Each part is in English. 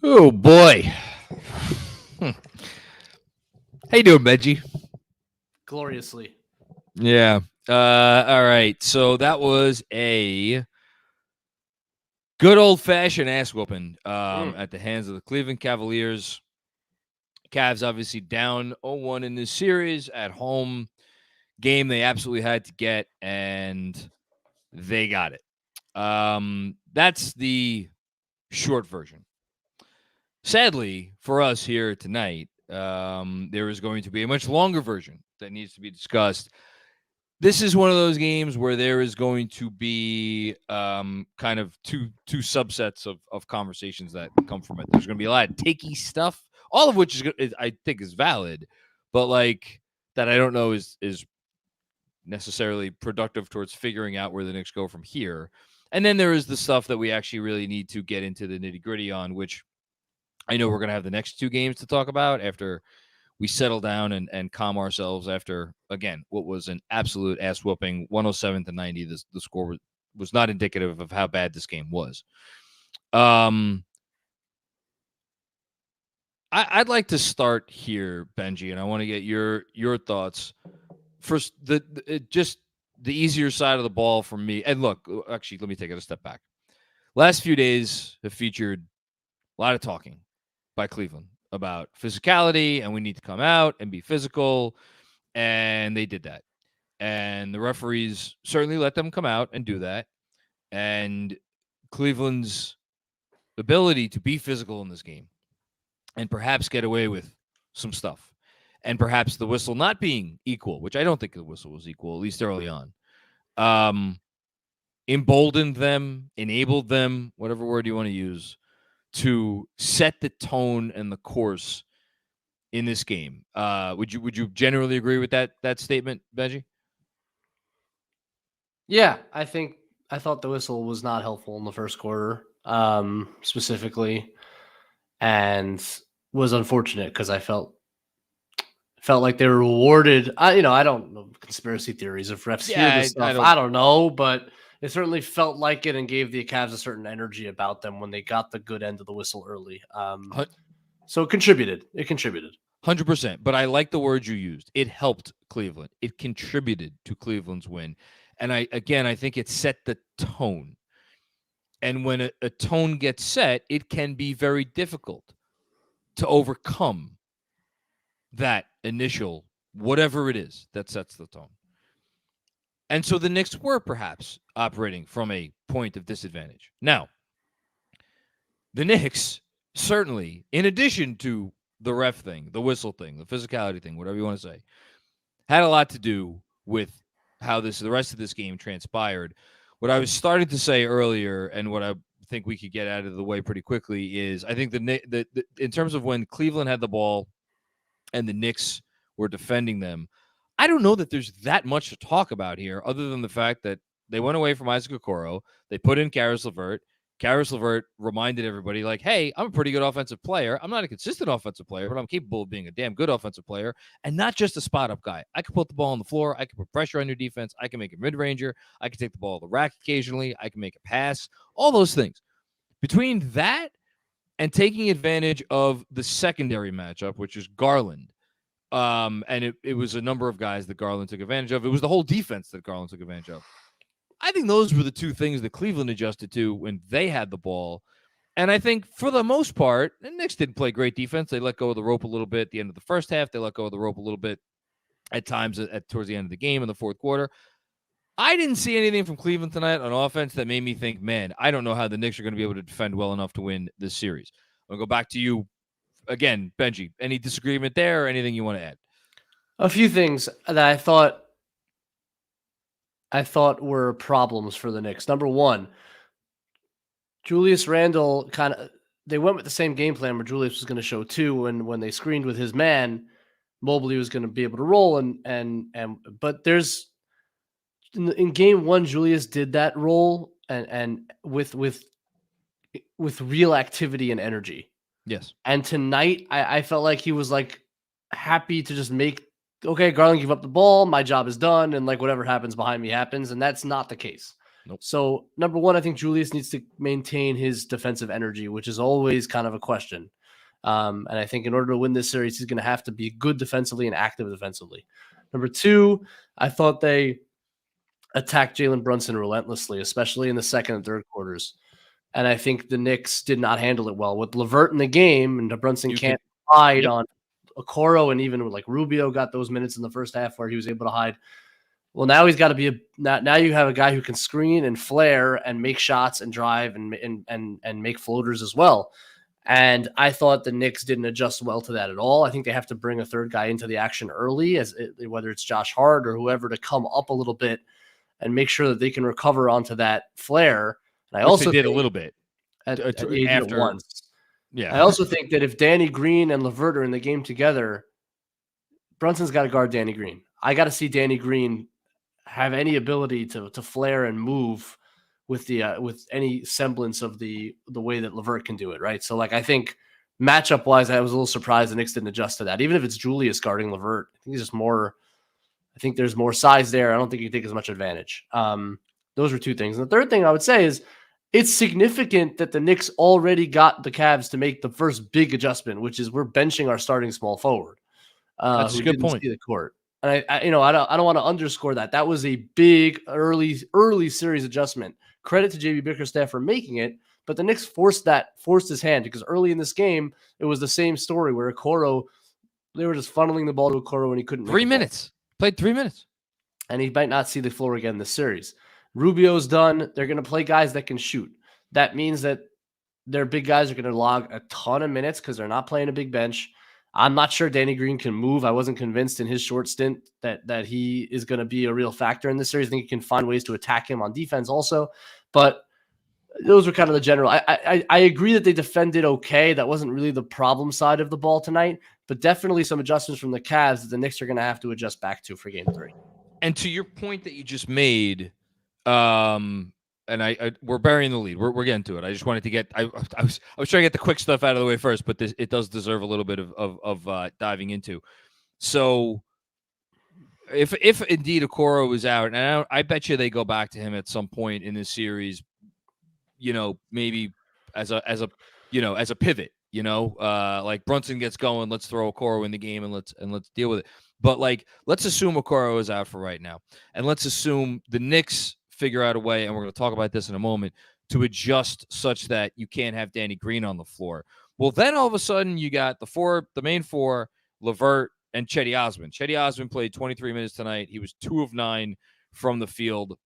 Oh boy. How you doing, Benji? Gloriously. Yeah. All right. So that was a good old-fashioned ass whooping at the hands of the Cleveland Cavaliers. Cavs obviously down 0-1 in this series at home. Game they absolutely had to get, and they got it. That's the short version. Sadly, for us here tonight, there is going to be a much longer version that needs to be discussed. This is one of those games where there is going to be kind of two subsets of conversations that come from it. There's going to be a lot of takey stuff, all of which I think is valid, but like that I don't know is necessarily productive towards figuring out where the Knicks go from here. And then there is the stuff that we actually really need to get into the nitty-gritty on, which I know we're going to have the next two games to talk about after we settle down and calm ourselves after, again, what was an absolute ass whooping, 107-90. The score was not indicative of how bad this game was. I'd like to start here, Benji, and I want to get your thoughts. First, just the easier side of the ball for me. And look, actually, let me take it a step back. Last few days have featured a lot of talking by Cleveland about physicality, and we need to come out and be physical, and they did that. And the referees certainly let them come out and do that. And Cleveland's ability to be physical in this game and perhaps get away with some stuff, and perhaps the whistle not being equal, which I don't think the whistle was equal, at least early on, emboldened them, enabled them, whatever word you want to use, to set the tone and the course in this game. Would you generally agree with that statement, Benji? Yeah, I thought the whistle was not helpful in the first quarter, specifically, and was unfortunate because I felt like they were rewarded. I don't know conspiracy theories if refs hear this stuff. I don't know, but it certainly felt like it and gave the Cavs a certain energy about them when they got the good end of the whistle early. So it contributed. 100%. But I like the word you used. It helped Cleveland. It contributed to Cleveland's win. And I think it set the tone. And when a tone gets set, it can be very difficult to overcome that initial, whatever it is that sets the tone. And so the Knicks were perhaps operating from a point of disadvantage. Now, the Knicks certainly, in addition to the ref thing, the whistle thing, the physicality thing, whatever you want to say, had a lot to do with how the rest of this game transpired. What I was starting to say earlier, and what I think we could get out of the way pretty quickly, is I think the in terms of when Cleveland had the ball and the Knicks were defending them, I don't know that there's that much to talk about here other than the fact that they went away from Isaac Okoro. They put in Caris LeVert. Caris LeVert reminded everybody, like, hey, I'm a pretty good offensive player. I'm not a consistent offensive player, but I'm capable of being a damn good offensive player and not just a spot-up guy. I can put the ball on the floor. I can put pressure on your defense. I can make a mid-ranger. I can take the ball to the rack occasionally. I can make a pass. All those things. Between that and taking advantage of the secondary matchup, which is Garland, and it was a number of guys that Garland took advantage of. It was the whole defense that Garland took advantage of. I think those were the two things that Cleveland adjusted to when they had the ball. And I think for the most part, the Knicks didn't play great defense. They let go of the rope a little bit at the end of the first half. They let go of the rope a little bit at times towards the end of the game in the fourth quarter. I didn't see anything from Cleveland tonight on offense that made me think, man, I don't know how the Knicks are going to be able to defend well enough to win this series. I'll go back to you again, Benji. Any disagreement there or anything you want to add? A few things that I thought were problems for the Knicks. Number one, Julius Randle they went with the same game plan where Julius was going to show two, and when they screened with his man, Mobley was going to be able to roll but there's in game one, Julius did that role and with real activity and energy. Yes. And tonight I felt like he was like happy to just okay, Garland, give up the ball. My job is done. And like whatever happens behind me happens. And that's not the case. Nope. So, number one, I think Julius needs to maintain his defensive energy, which is always kind of a question. And I think in order to win this series, he's going to have to be good defensively and active defensively. Number two, I thought they attacked Jalen Brunson relentlessly, especially in the second and third quarters. And I think the Knicks did not handle it well. With LeVert in the game, and Brunson can't hide on Okoro, and even like Rubio got those minutes in the first half where he was able to hide. Well, now he's got to be now you have a guy who can screen and flare and make shots and drive and make floaters as well. And I thought the Knicks didn't adjust well to that at all. I think they have to bring a third guy into the action early, whether it's Josh Hart or whoever, to come up a little bit and make sure that they can recover onto that flare. And I also did a little bit after once. Yeah. I also think that if Danny Green and LeVert are in the game together, Brunson's got to guard Danny Green. I got to see Danny Green have any ability to flare and move with any semblance of the way that LeVert can do it, right? So, like, I think matchup wise, I was a little surprised the Knicks didn't adjust to that. Even if it's Julius guarding LeVert, I think he's just more. I think there's more size there. I don't think you take as much advantage. Those are two things. And the third thing I would say is it's significant that the Knicks already got the Cavs to make the first big adjustment, which is we're benching our starting small forward. That's a good point. See the court. And I don't want to underscore that. That was a big early series adjustment. Credit to JB Bickerstaff for making it, but the Knicks forced his hand, because early in this game it was the same story where Okoro, they were just funneling the ball to Okoro and he couldn't. 3 minutes. Played 3 minutes. And he might not see the floor again this series. Rubio's done. They're going to play guys that can shoot. That means that their big guys are going to log a ton of minutes because they're not playing a big bench. I'm not sure Danny Green can move. I wasn't convinced in his short stint that he is going to be a real factor in this series. I think you can find ways to attack him on defense also. But those were kind of the general. I agree that they defended okay. That wasn't really the problem side of the ball tonight, but definitely some adjustments from the Cavs that the Knicks are going to have to adjust back to for Game 3. And to your point that you just made, and we're burying the lead. We're getting to it. I just wanted to get. I was trying to get the quick stuff out of the way first, but it does deserve a little bit of diving into. So, if indeed Okoro is out, and I bet you they go back to him at some point in this series, maybe as a pivot, like Brunson gets going, let's throw Okoro in the game and let's deal with it. But let's assume Okoro is out for right now, and let's assume the Knicks figure out a way, and we're going to talk about this in a moment, to adjust such that you can't have Danny Green on the floor. Well, then all of a sudden you got the main four, LeVert and Cedi Osman. Cedi Osman played 23 minutes tonight. He was 2 of 9 from the field,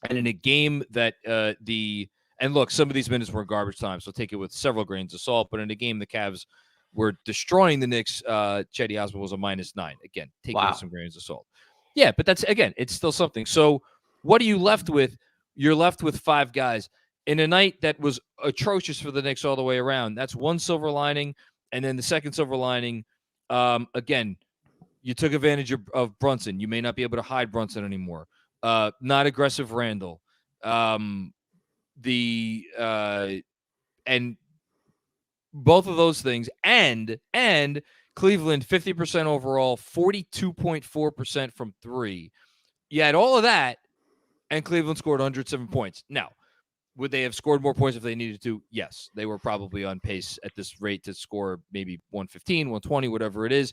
and in a game that and look, some of these minutes were garbage time, so take it with several grains of salt. But in a game the Cavs were destroying the Knicks, Cedi Osman was a -9. Again, take it with some grains of salt. Yeah, but it's still something. So what are you left with? You're left with 5 guys in a night that was atrocious for the Knicks all the way around. That's one silver lining. And then the second silver lining, again, you took advantage of Brunson. You may not be able to hide Brunson anymore. Not aggressive Randall. And both of those things, and Cleveland 50% overall, 42.4% from 3. You had all of that, and Cleveland scored 107 points. Now, would they have scored more points if they needed to? Yes. They were probably on pace at this rate to score maybe 115, 120, whatever it is.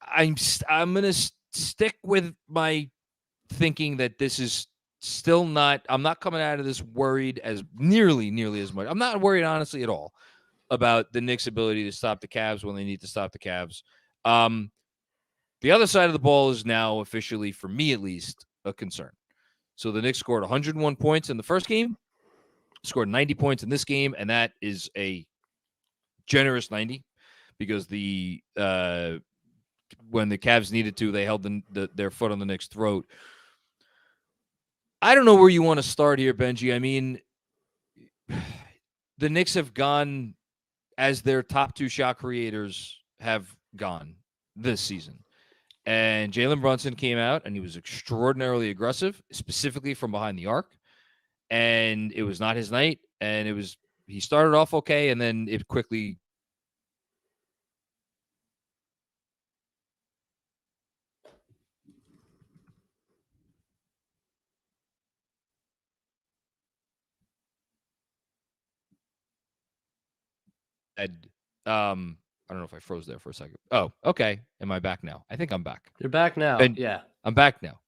I'm going to stick with my thinking that this is still not – I'm not coming out of this worried as nearly as much. I'm not worried, honestly, at all about the Knicks' ability to stop the Cavs when they need to stop the Cavs. The other side of the ball is now officially, for me at least, a concern. So the Knicks scored 101 points in the first game, scored 90 points in this game, and that is a generous 90 because when the Cavs needed to, they held their foot on the Knicks' throat. I don't know where you want to start here, Benji. I mean, the Knicks have gone as their top 2 shot creators have gone this season. And Jalen Brunson came out, and he was extraordinarily aggressive, specifically from behind the arc. And it was not his night. And he started off okay, and then it quickly. I don't know if I froze there for a second. Oh, okay. Am I back now? I think I'm back. You're back now. Ben, Yeah. I'm back now.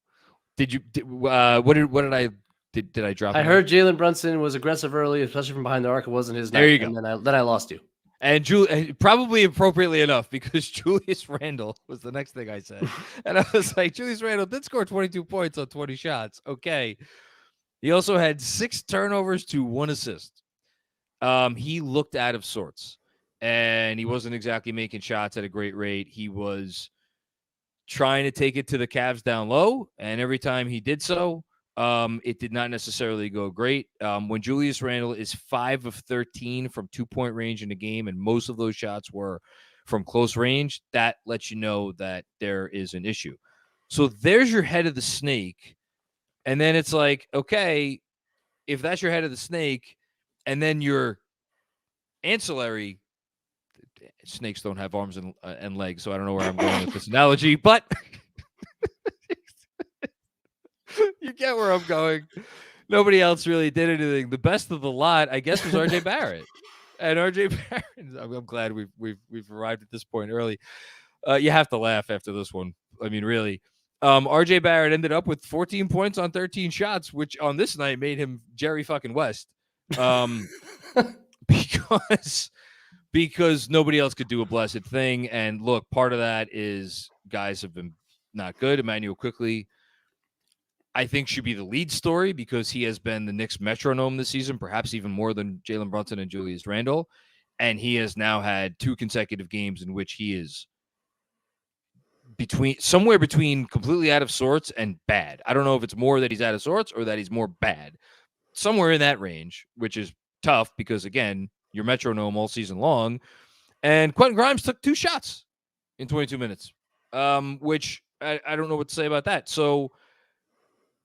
What did I drop? I heard Jalen Brunson was aggressive early, especially from behind the arc. It wasn't his night. There you go. And then I lost you. And probably appropriately enough, because Julius Randle was the next thing I said. And I was like, Julius Randle did score 22 points on 20 shots. Okay. He also had 6 turnovers to 1 assist. He looked out of sorts, and he wasn't exactly making shots at a great rate. He was trying to take it to the Cavs down low, and every time he did so, it did not necessarily go great. When Julius Randle is 5 of 13 from 2-point range in a game, and most of those shots were from close range, that lets you know that there is an issue. So there's your head of the snake. And then it's like, okay, if that's your head of the snake, and then your ancillary, snakes don't have arms and legs, so I don't know where I'm going with this analogy, but you get where I'm going. Nobody else really did anything. The best of the lot, I guess, was RJ Barrett. And RJ Barrett, I'm glad we've arrived at this point early. You have to laugh after this one. I mean, really. RJ Barrett ended up with 14 points on 13 shots, which on this night made him Jerry fucking West. Because nobody else could do a blessed thing. And look, part of that is guys have been not good. Emmanuel Quickley, I think, should be the lead story because he has been the Knicks metronome this season, perhaps even more than Jalen Brunson and Julius Randle. And he has now had 2 consecutive games in which he is somewhere between completely out of sorts and bad. I don't know if it's more that he's out of sorts or that he's more bad. Somewhere in that range, which is tough because, again, you're metronome all season long. And Quentin Grimes took 2 shots in 22 minutes, which I don't know what to say about that. So,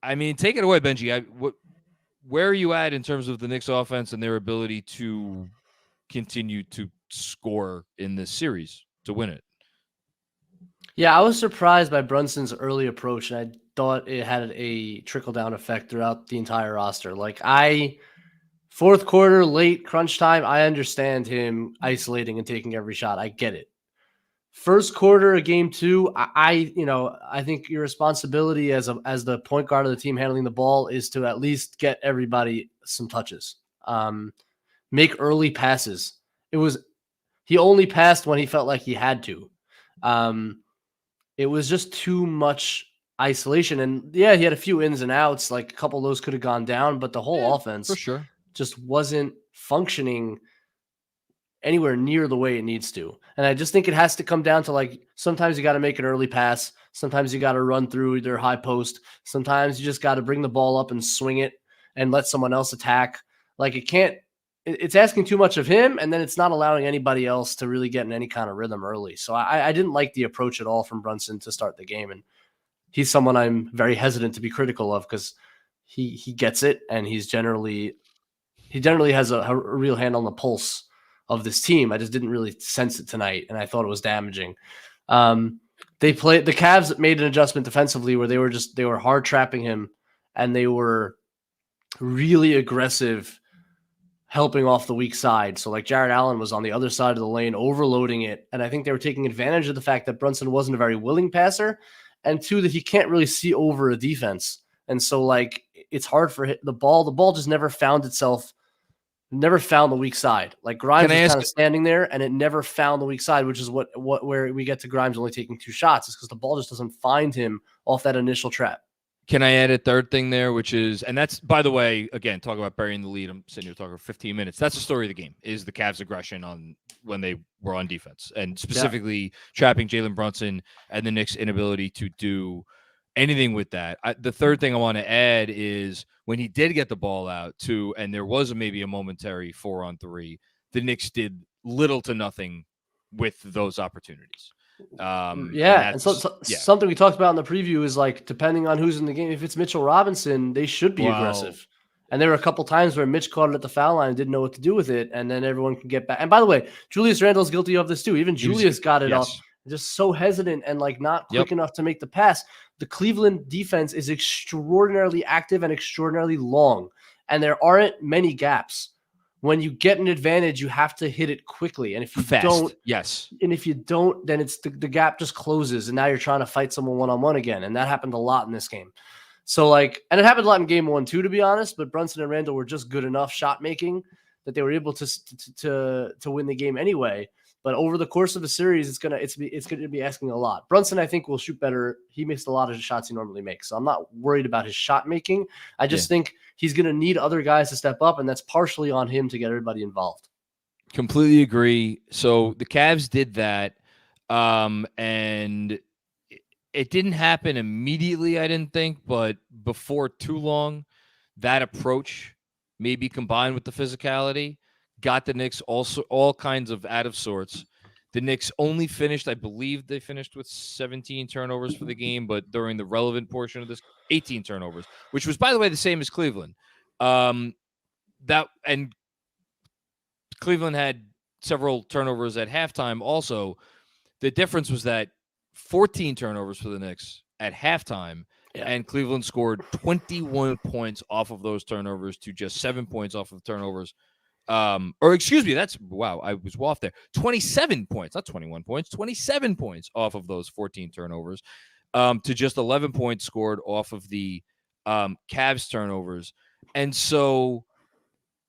I mean, take it away, Benji. Where are you at in terms of the Knicks offense and their ability to continue to score in this series to win it? Yeah, I was surprised by Brunson's early approach, and I thought it had a trickle-down effect throughout the entire roster. Fourth quarter, late crunch time, I understand him isolating and taking every shot. I get it. First quarter of game 2, I think your responsibility as the point guard of the team handling the ball is to at least get everybody some touches. Make early passes. He only passed when he felt like he had to. It was just too much isolation. And yeah, he had a few ins and outs, like a couple of those could have gone down, but the whole offense for sure just wasn't functioning anywhere near the way it needs to. And I just think it has to come down to, sometimes you got to make an early pass. Sometimes you got to run through their high post. Sometimes you just got to bring the ball up and swing it and let someone else attack. It's asking too much of him, and then it's not allowing anybody else to really get in any kind of rhythm early. So I didn't like the approach at all from Brunson to start the game. And he's someone I'm very hesitant to be critical of because he gets it, and he generally has a real hand on the pulse of this team. I just didn't really sense it tonight, and I thought it was damaging. The Cavs made an adjustment defensively where they were hard trapping him, and they were really aggressive helping off the weak side. So Jared Allen was on the other side of the lane, overloading it. And I think they were taking advantage of the fact that Brunson wasn't a very willing passer, and 2, that he can't really see over a defense. And so it's hard for the ball. The ball just never found itself, never found the weak side. Grimes was kind of standing there, and it never found the weak side, which is where we get to Grimes only taking 2 shots, is because the ball just doesn't find him off that initial trap. Can I add a third thing there, which is, and that's, by the way, again, talk about burying the lead. I'm sitting here talking for 15 minutes. That's the story of the game, is the Cavs' aggression on when they were on defense, and specifically trapping Jalen Brunson and the Knicks' inability to do anything with that. The third thing I want to add is when he did get the ball out too, and there was maybe a momentary 4-on-3, the Knicks did little to nothing with those opportunities. Something we talked about in the preview is depending on who's in the game, if it's Mitchell Robinson, they should be aggressive. And there were a couple times where Mitch caught it at the foul line and didn't know what to do with it, and then everyone can get back. And by the way, Julius Randle's guilty of this too. Even Julius got it off, just so hesitant and not quick enough to make the pass. The Cleveland defense is extraordinarily active and extraordinarily long, and there aren't many gaps when you get an advantage, you have to hit it quickly. And if you Fast. don't, Yes. And if you don't, then it's the gap just closes, and now you're trying to fight someone one-on-one again. And that happened a lot in this game. So like, and it happened a lot in game 1 too, to be honest, but Brunson and Randall were just good enough shot making that they were able to win the game anyway. But over the course of the series, it's gonna be asking a lot. Brunson, I think, will shoot better. He makes a lot of the shots he normally makes, so I'm not worried about his shot making. I just think he's gonna need other guys to step up, and that's partially on him to get everybody involved. Completely agree. So the Cavs did that, and it didn't happen immediately, I didn't think, but before too long, that approach, maybe combined with the physicality, got the Knicks also all kinds of out of sorts. The Knicks only finished, I believe they finished with 17 turnovers for the game, but during the relevant portion of this, 18 turnovers, which was, by the way, the same as Cleveland. And Cleveland had several turnovers at halftime also. The difference was that 14 turnovers for the Knicks at halftime, and Cleveland scored 21 points off of those turnovers to just 7 points off of turnovers. Or excuse me, I was off there. 27 points, not 21 points, 27 points off of those 14 turnovers, to just 11 points scored off of the Cavs turnovers. And so,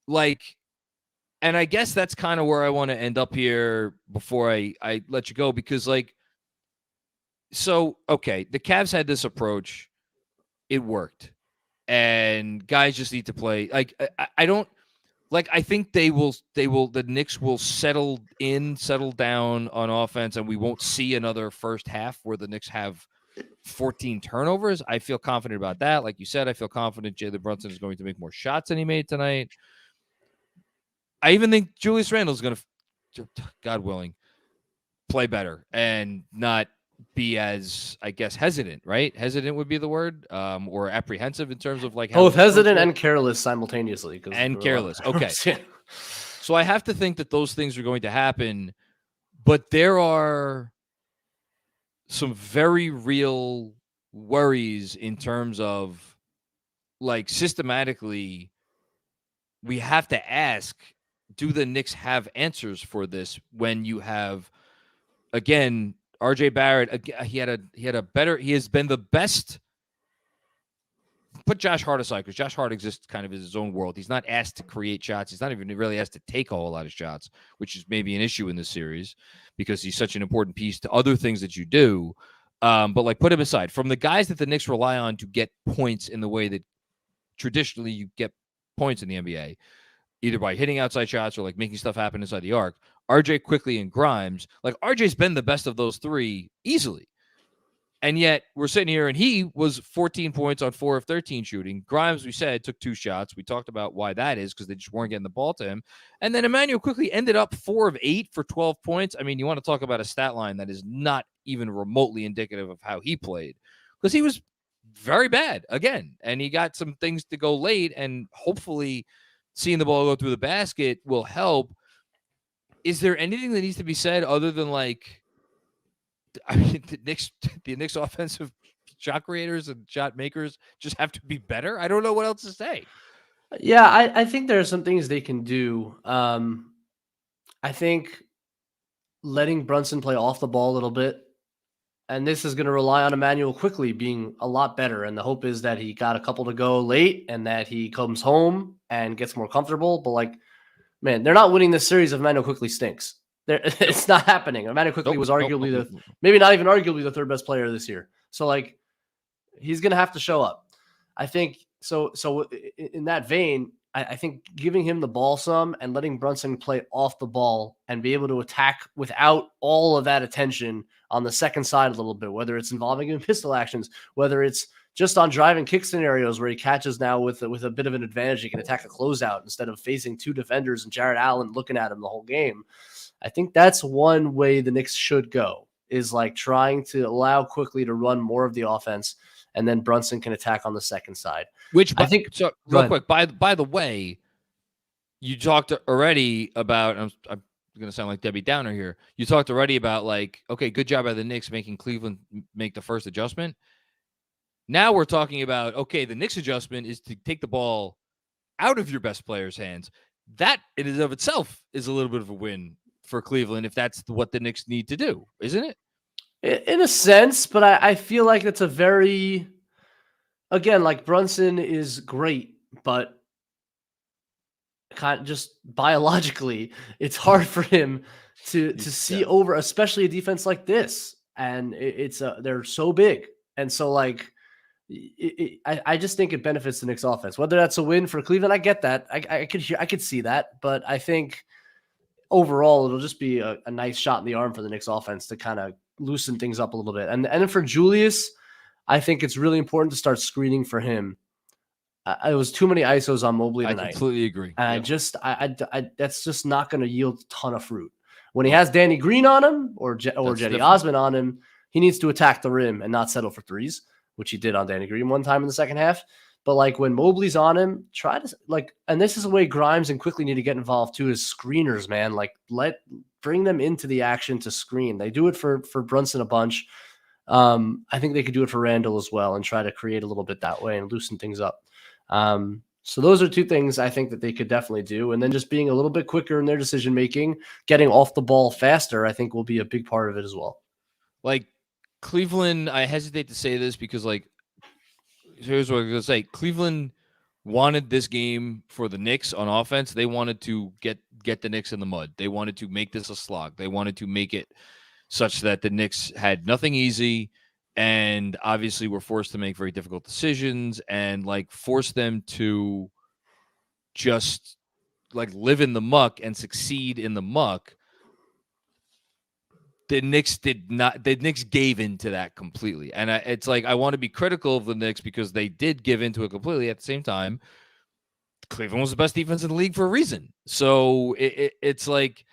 and I guess that's kind of where I want to end up here before I let you go, because okay, the Cavs had this approach. It worked. And guys just need to play. I think the Knicks will settle down on offense, and we won't see another first half where the Knicks have 14 turnovers. I feel confident about that. Like you said, I feel confident Jalen Brunson is going to make more shots than he made tonight. I even think Julius Randle is going to, God willing, play better and not be as, I guess, hesitant, right? Hesitant would be the word, or apprehensive in terms of how both hesitant and careless simultaneously. And careless. Okay. So I have to think that those things are going to happen, but there are some very real worries in terms of systematically, we have to ask, do the Knicks have answers for this when you have, again, RJ Barrett? He has been the best. Put Josh Hart aside, because Josh Hart exists kind of in his own world. He's not asked to create shots. He's not even really asked to take a whole lot of shots, which is maybe an issue in this series because he's such an important piece to other things that you do. But put him aside. From the guys that the Knicks rely on to get points in the way that traditionally you get points in the NBA, either by hitting outside shots or making stuff happen inside the arc, RJ, Quickly, and Grimes, RJ's been the best of those three easily. And yet we're sitting here and he was 14 points on 4 of 13 shooting. Grimes, we said, took 2 shots. We talked about why that is, because they just weren't getting the ball to him. And then Emmanuel Quickly ended up 4 of 8 for 12 points. I mean, you want to talk about a stat line that is not even remotely indicative of how he played, because he was very bad again. And he got some things to go late, and hopefully seeing the ball go through the basket will help. Is there anything that needs to be said other than the Knicks offensive shot creators and shot makers just have to be better? I don't know what else to say. Yeah, I think there are some things they can do. I think letting Brunson play off the ball a little bit, and this is going to rely on Emmanuel Quickly being a lot better. And the hope is that he got a couple to go late and that he comes home and gets more comfortable. But man, they're not winning this series if Emmanuel Quickly stinks. It's not happening. Emmanuel Quickly was arguably maybe not even arguably the third best player this year. So he's going to have to show up. I think so in that vein, I think giving him the ball some and letting Brunson play off the ball and be able to attack without all of that attention on the second side a little bit, whether it's involving him in pistol actions, whether it's just on drive and kick scenarios where he catches now with a bit of an advantage. He can attack a closeout instead of facing 2 defenders and Jared Allen looking at him the whole game. I think that's one way the Knicks should go, is trying to allow Quickly to run more of the offense, and then Brunson can attack on the second side. Which I think, so real quick, by the way, you talked already about, I'm going to sound like Debbie Downer here. You talked already about okay, good job by the Knicks making Cleveland make the first adjustment. Now we're talking about, okay, the Knicks adjustment is to take the ball out of your best player's hands. that in and of itself is a little bit of a win for Cleveland if that's what the Knicks need to do, isn't it? In a sense, but I feel like it's a very, again, like Brunson is great, but kind of just biologically, it's hard for him to see over, especially a defense like this. And they're so big, and so like I just think it benefits the Knicks offense. Whether that's a win for Cleveland, I get that. I could see that, but I think overall it'll just be a nice shot in the arm for the Knicks offense to kind of loosen things up a little bit. And then for Julius, I think it's really important to start screening for him. It was too many ISOs on Mobley tonight. I completely agree. And I that's just not going to yield a ton of fruit. When he has Danny Green on him or Jetty Osman on him, he needs to attack the rim and not settle for threes, which he did on Danny Green one time in the second half. But like when Mobley's on him, try to like, and this is the way Grimes and Quickly need to get involved too, is screeners, man. Like bring them into the action to screen. They do it for Brunson a bunch. I think they could do it for Randall as well and try to create a little bit that way and loosen things up. So those are two things I think that they could definitely do. And then just being a little bit quicker in their decision making, getting off the ball faster, I think will be a big part of it as well. Like Cleveland, I hesitate to say this because like, here's what I'm going to say. Cleveland wanted this game for the Knicks on offense. They wanted to get the Knicks in the mud. They wanted to make this a slog. They wanted to make it such that the Knicks had nothing easy and obviously were forced to make very difficult decisions and like force them to just like live in the muck and succeed in the muck. The Knicks did not. The Knicks gave into that completely, and it's like I want to be critical of the Knicks because they did give into it completely. At the same time, Cleveland was the best defense in the league for a reason. So it's like,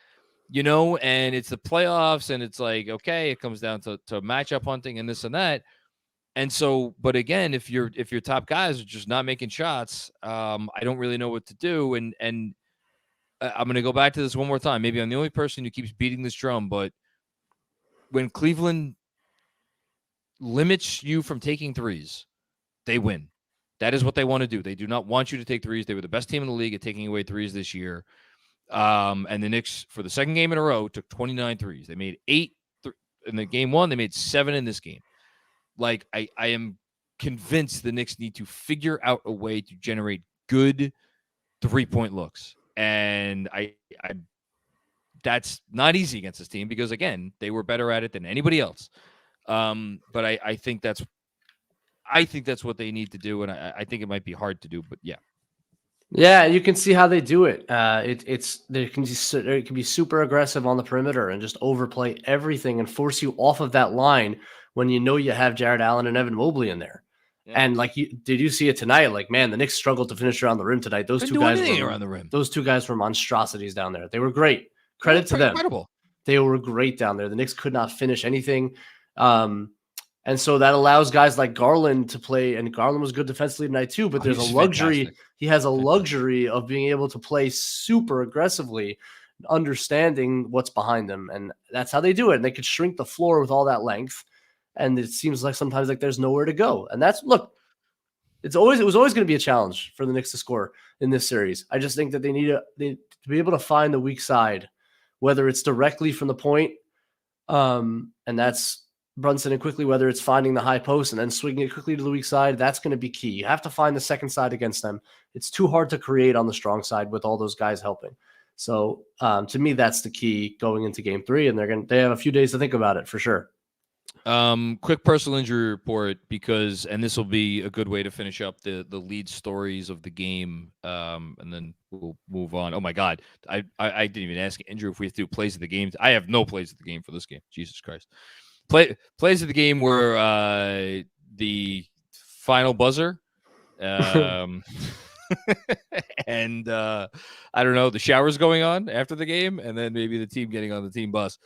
you know, and it's the playoffs, and it's like okay, it comes down to matchup hunting and this and that. And so, but again, if your top guys are just not making shots, I don't really know what to do. And I'm going to go back to this one more time. Maybe I'm the only person who keeps beating this drum, but when Cleveland limits you from taking threes, they win. That is what they want to do. They do not want you to take threes. They were the best team in the league at taking away threes this year. And the Knicks, for the second game in a row, took 29 threes. They made 8 in the game one. They made 7 in this game. Like, I am convinced the Knicks need to figure out a way to generate good three-point looks. And I that's not easy against this team because, again, they were better at it than anybody else. But I think that's what they need to do, and I think it might be hard to do. But yeah, you can see how they do it. They can be super aggressive on the perimeter and just overplay everything and force you off of that line when you know you have Jared Allen and Evan Mobley in there. Yeah. And like, did you see it tonight? Like, man, the Knicks struggled to finish around the rim tonight. Those two guys around the rim. Those two guys were monstrosities down there. They were great. Credit to them. Incredible. They were great down there. The Knicks could not finish anything. And so that allows guys like Garland to play. And Garland was good defensively tonight too, but there's a luxury. Fantastic. He has a luxury of being able to play super aggressively, understanding what's behind them. And that's how they do it. And they could shrink the floor with all that length. And it seems like sometimes like there's nowhere to go. And that's, look, it was always going to be a challenge for the Knicks to score in this series. I just think that they need to be able to find the weak side, whether it's directly from the point, and that's Brunson and Quickly, whether it's finding the high post and then swinging it quickly to the weak side, that's going to be key. You have to find the second side against them. It's too hard to create on the strong side with all those guys helping. So to me, that's the key going into game 3, and they have a few days to think about it for sure. Quick personal injury report and this will be a good way to finish up the lead stories of the game. And then we'll move on. Oh my God. I didn't even ask Andrew if we have to do plays of the game. I have no plays of the game for this game. Jesus Christ. Plays of the game were, the final buzzer. And, I don't know, the showers going on after the game, and then maybe the team getting on the team bus.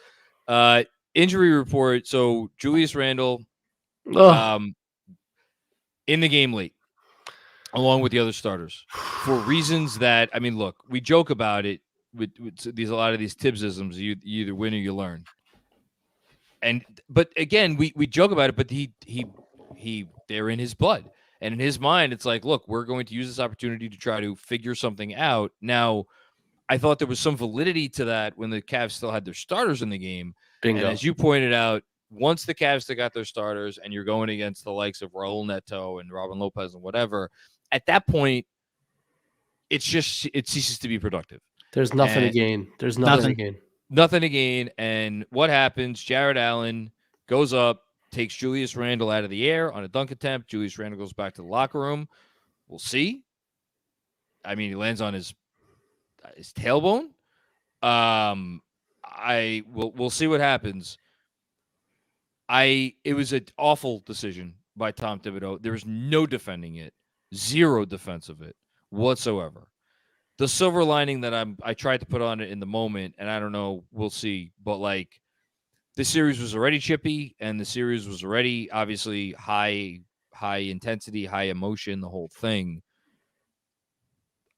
Injury report. So Julius Randle in the game late, along with the other starters, for reasons that, I mean, look, we joke about it with a lot of these Tibbsisms. You either win or you learn. But again, we joke about it, but they're in his blood, and in his mind, it's like, look, we're going to use this opportunity to try to figure something out. Now, I thought there was some validity to that when the Cavs still had their starters in the game. Bingo. And as you pointed out, once the Cavs still got their starters and you're going against the likes of Raul Neto and Robin Lopez and whatever, at that point, it ceases to be productive. There's nothing to gain. There's nothing to gain. Nothing to gain. And what happens? Jared Allen goes up, takes Julius Randle out of the air on a dunk attempt. Julius Randle goes back to the locker room. We'll see. I mean, he lands on his tailbone. We'll see what happens. It was an awful decision by Tom Thibodeau. There was no defending it. Zero defense of it whatsoever. The silver lining that I tried to put on it in the moment, and I don't know, we'll see, but like the series was already chippy, and the series was already obviously high intensity, high emotion, the whole thing.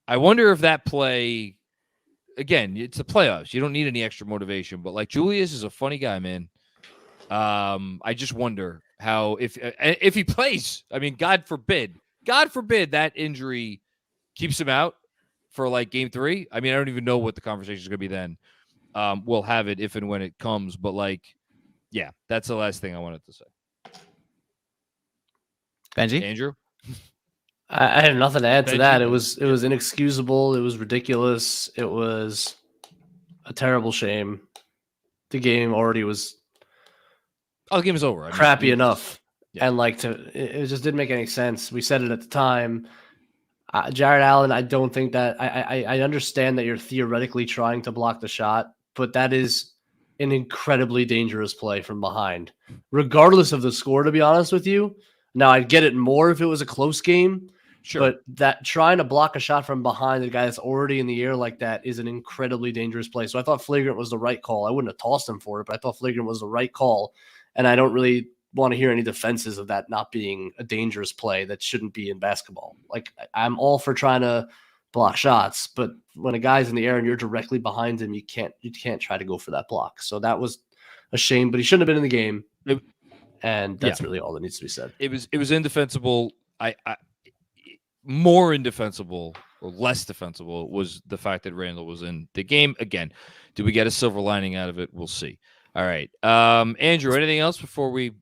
I wonder if that play, again, it's the playoffs. You don't need any extra motivation, but like Julius is a funny guy, man. I just wonder how if he plays. I mean, God forbid that injury keeps him out for like game 3. I mean, I don't even know what the conversation is going to be then. We'll have it if and when it comes, but like, yeah, that's the last thing I wanted to say. Benji? Andrew? I have nothing to add to that. It was inexcusable. It was ridiculous. It was a terrible shame. The game already was the game is over. Crappy enough. Yeah. And like it just didn't make any sense. We said it at the time. Jared Allen, I don't think that I understand that you're theoretically trying to block the shot, but that is an incredibly dangerous play from behind, regardless of the score, to be honest with you. Now, I'd get it more if it was a close game, sure. But that trying to block a shot from behind the guy that's already in the air like that is an incredibly dangerous play. So I thought flagrant was the right call. I wouldn't have tossed him for it, but I thought flagrant was the right call. And I don't really want to hear any defenses of that not being a dangerous play that shouldn't be in basketball. Like, I'm all for trying to block shots, but when a guy's in the air and you're directly behind him, you can't try to go for that block. So that was a shame, but he shouldn't have been in the game. And that's really all that needs to be said. It was indefensible. I more indefensible or less defensible was the fact that Randall was in the game. Again, do we get a silver lining out of it? We'll see. All right. Andrew, anything else before we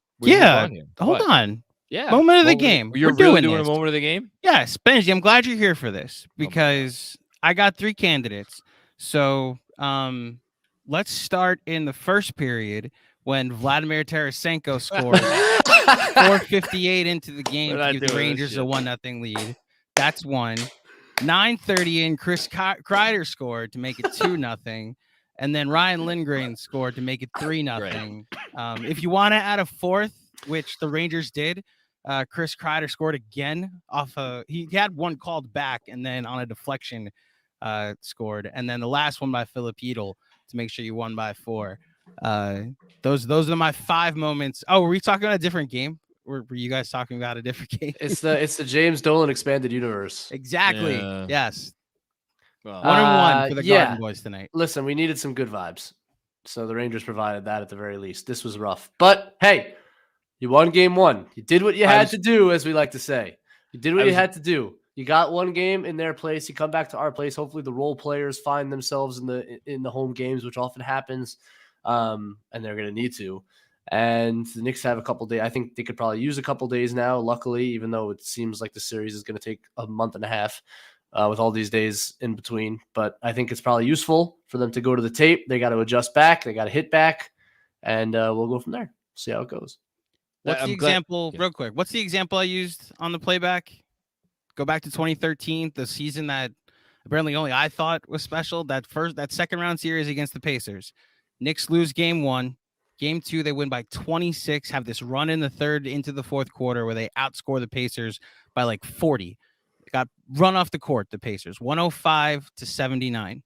hold on. Yeah. Moment of the game. We're really doing a moment of the game? Yes, Benji, I'm glad you're here for this because I got 3 candidates. So let's start in the first period when Vladimir Tarasenko scored 4:58 into the game to give the Rangers a 1-0 lead. That's one. 9:30 in, Chris Kreider scored to make it 2-0. And then Ryan Lindgren scored to make it 3-0. Right. If you want to add a fourth, which the Rangers did, Chris Kreider scored again off he had one called back and then on a deflection scored. And then the last one by Philip Edel to make sure you won by 4. Those are my 5 moments. Oh, were we talking about a different game? Were you guys talking about a different game? It's the James Dolan expanded universe. Exactly. Yeah. Yes. 1-1 for the Garden Boys tonight. Listen, we needed some good vibes. So the Rangers provided that at the very least. This was rough. But hey, you won game 1. You did what you had to do, as we like to say. You did what you had to do. You got one game in their place. You come back to our place. Hopefully the role players find themselves in the home games, which often happens. And they're going to need to. And the Knicks have a couple days. I think they could probably use a couple days now, luckily, even though it seems like the series is going to take a month and a half with all these days in between. But I think it's probably useful for them to go to the tape. They got to adjust back. They got to hit back. And we'll go from there. See how it goes. What's the example, real quick? What's the example I used on the playback? Go back to 2013, the season that apparently only I thought was special. That second round series against the Pacers. Knicks lose game 1. Game 2, they win by 26, have this run in the third into the fourth quarter where they outscore the Pacers by like 40. Got run off the court, the Pacers, 105-79.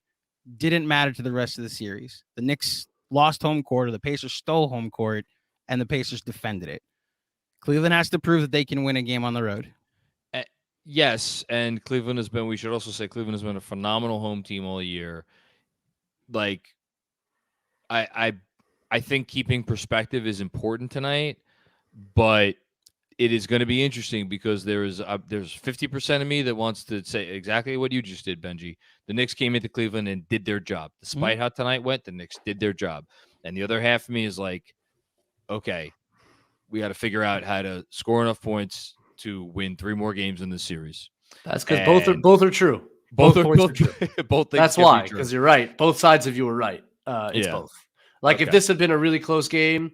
Didn't matter to the rest of the series. The Knicks lost home court, or the Pacers stole home court, and the Pacers defended it. Cleveland has to prove that they can win a game on the road. Yes, and Cleveland has been, we should also say Cleveland has been a phenomenal home team all year. Like, I think keeping perspective is important tonight, but it is going to be interesting because there's 50% of me that wants to say exactly what you just did, Benji. The Knicks came into Cleveland and did their job. Despite how tonight went, the Knicks did their job. And the other half of me is like, okay, we got to figure out how to score enough points to win 3 more games in this series. That's because both are true. Both points are true. Both things. That's why, because you're right. Both sides of you are right. It's Yeah. both. Like if this had been a really close game,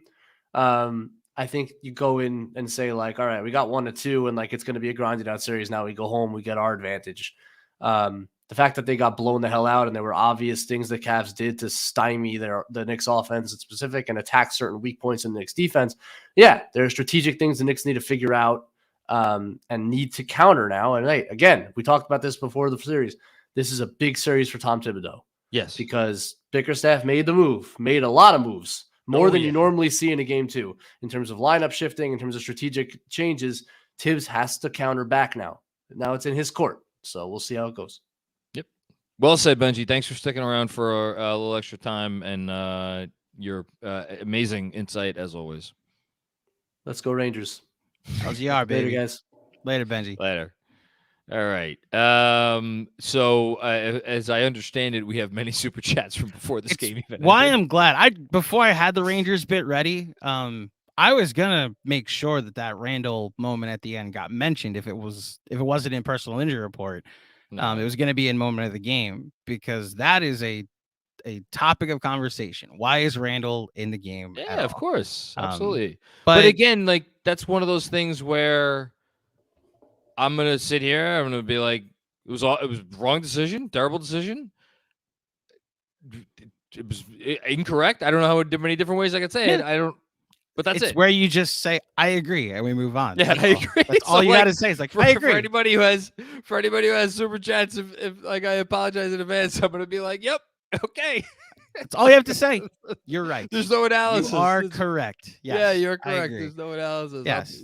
I think you go in and say like, all right, we got 1-2, and like it's going to be a grinded out series. Now we go home, we get our advantage. The fact that they got blown the hell out and there were obvious things the Cavs did to stymie the Knicks offense in specific and attack certain weak points in the Knicks defense. Yeah, there are strategic things the Knicks need to figure out and need to counter now. And hey, again, we talked about this before the series. This is a big series for Tom Thibodeau. Yes, because Bickerstaff made a lot of moves, more than you normally see in a game 2 in terms of lineup shifting, in terms of strategic changes. Tibbs has to counter back now. Now it's in his court, so we'll see how it goes. Yep. Well said, Benji. Thanks for sticking around for a little extra time and your amazing insight as always. Let's go Rangers. LGR, baby. Later, guys. Later, Benji. Later. All right. So as I understand it, we have many super chats from before this game even why ended. I'm glad. Before I had the Rangers bit ready, I was gonna make sure that Randall moment at the end got mentioned if it wasn't in personal injury report. No. It was gonna be in moment of the game because that is a topic of conversation. Why is Randall in the game? Yeah, of course. Absolutely. But again, like that's one of those things where I'm gonna sit here. I'm gonna be like, it was wrong decision, terrible decision. It was incorrect. I don't know how many different ways I could say it. I don't. But that's it's where you just say I agree and we move on. Yeah, I agree. That's all you got to say. It's like I agree. For anybody who has super chats, if like I apologize in advance, I'm gonna be like, yep, okay. That's all you have to say. You're right. There's no analysis. You are correct. Yes, yeah, you're correct. There's no analysis. Yes,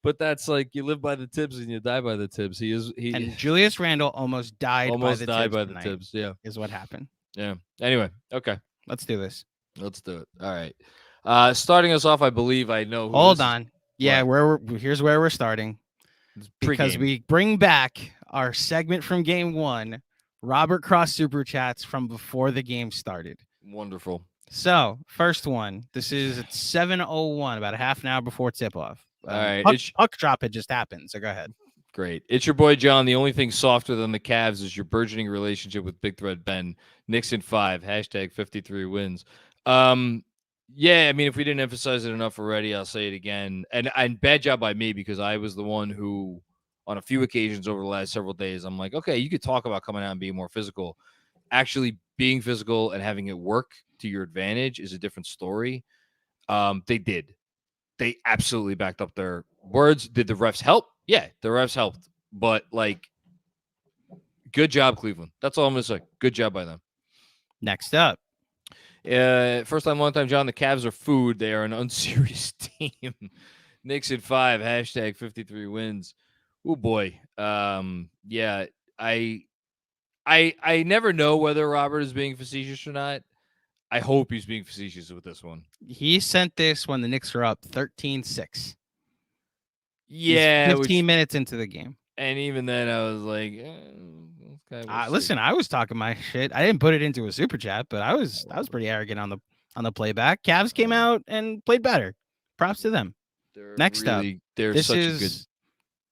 But that's like you live by the Tibbs and you die by the Tibbs. And Julius Randle almost died by the Tibbs. Yeah, is what happened. Yeah. Anyway, okay, let's do this. Let's do it. All right. Starting us off, I believe I know. Hold on. Yeah, here's where we're starting because we bring back our segment from Game 1. Robert Cross super chats from before the game started. Wonderful. So first one. This is at 7:01, about a half an hour before tip off. All right. Puck drop had just happened. So go ahead. Great. It's your boy, John. The only thing softer than the Cavs is your burgeoning relationship with Big Thread Ben. Knicks in 5, #53 wins. Yeah, I mean, if we didn't emphasize it enough already, I'll say it again. And bad job by me because I was the one who, on a few occasions over the last several days, I'm like, okay, you could talk about coming out and being more physical. Actually being physical and having it work to your advantage is a different story. They did. They absolutely backed up their words. Did the refs help? Yeah, the refs helped. But, like, good job, Cleveland. That's all I'm going to say. Good job by them. Next up. First time, long time, John. The Cavs are food. They are an unserious team. Knicks at 5, #53 wins. Oh, boy. Yeah, I never know whether Robert is being facetious or not. I hope he's being facetious with this one. He sent this when the Knicks were up 13-6. Yeah. 15 minutes into the game. And even then, I was like, okay, listen, I was talking my shit. I didn't put it into a super chat, but I was pretty arrogant on the playback. Cavs came out and played better. Props to them. Next up. This is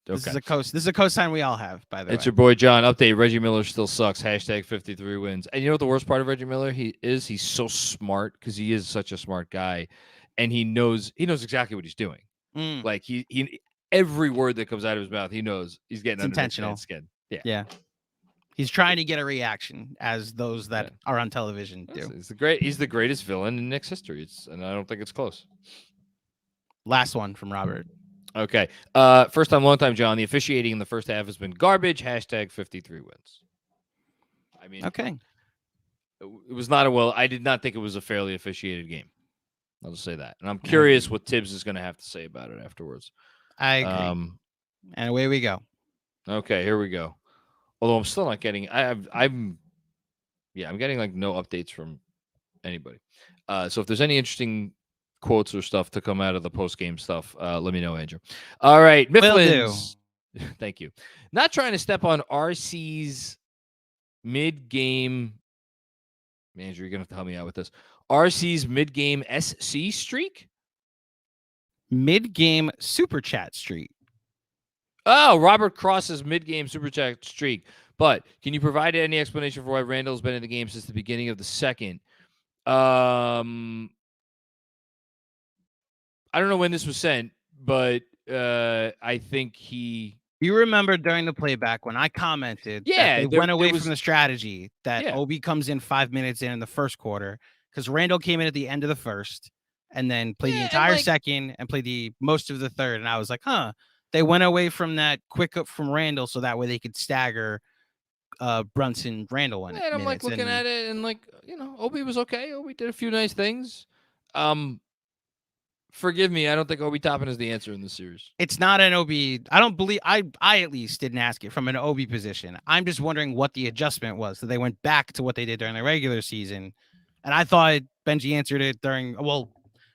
a cosign we all have, by the way. It's your boy John. Update: Reggie Miller still sucks. #53 wins. And you know what the worst part of Reggie Miller? He's so smart because he is such a smart guy, and he knows exactly what he's doing. Like he every word that comes out of his mouth, he knows he's getting under intentional skin. Yeah. He's trying to get a reaction, as those that are on television do. He's the greatest villain in Knicks history. And I don't think it's close. Last one from Robert. Okay. First time, long time, John. The officiating in the first half has been garbage. #53 wins. I mean, okay. It was not I did not think it was a fairly officiated game. I'll just say that. And I'm curious what Tibbs is going to have to say about it afterwards. I agree. And away we go. Okay, here we go. Although I'm still not getting, I'm getting like no updates from anybody. So if there's any interesting quotes or stuff to come out of the post game stuff, let me know, Andrew. All right, Will do. Mifflin's. Thank you. Not trying to step on RC's mid-game. Andrew, you're gonna have to help me out with this. RC's mid-game SC streak. Mid-game super chat streak. Oh, Robert Cross's mid-game super chat streak. But can you provide any explanation for why Randall's been in the game since the beginning of the second? I don't know when this was sent, but I think he. You remember during the playback when I commented Yeah, that they went away from the strategy that Yeah. Obi comes in 5 minutes in the first quarter because Randall came in at the end of the first and then played the Yeah, and, entire like- second and played the most of the third. And I was like, they went away from that quick up from Randall so that way they could stagger Brunson Randall in it. And I'm like looking at it and like, Obi was okay. Obi did a few nice things. Forgive me, I don't think Obi Toppin is the answer in this series. It's not an OB. I don't believe I at least didn't ask it from an OB position. I'm just wondering what the adjustment was. So they went back to what they did during the regular season. And I thought Benji answered it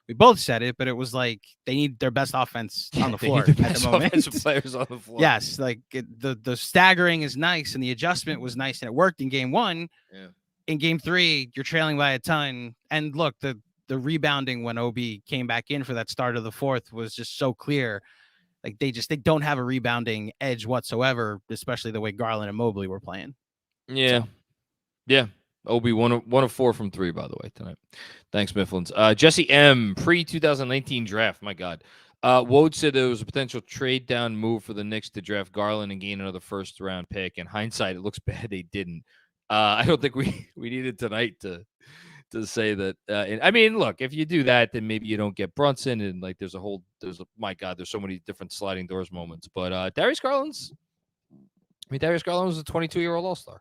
we both said it, but it was like they need their best offense on the floor The at best the moment. offensive players on the floor. Yes, like the staggering is nice and the adjustment was nice and it worked in game one. Yeah. In game three, you're trailing by a ton. And look, the rebounding when Obi came back in for that start of the fourth was just so clear. Like they don't have a rebounding edge whatsoever, especially the way Garland and Mobley were playing. Yeah. So. Yeah. Obi one of 4 from 3, by the way, tonight. Thanks, Mifflin's. Jesse M. Pre-2019 draft. My God. Woj said there was a potential trade down move for the Knicks to draft Garland and gain another first round pick. In hindsight, it looks bad they didn't. I don't think we needed tonight to say that. I mean, look, if you do that, then maybe you don't get Brunson and like there's my God, there's so many different sliding doors moments. But Darius Garland was a 22-year-old All-Star.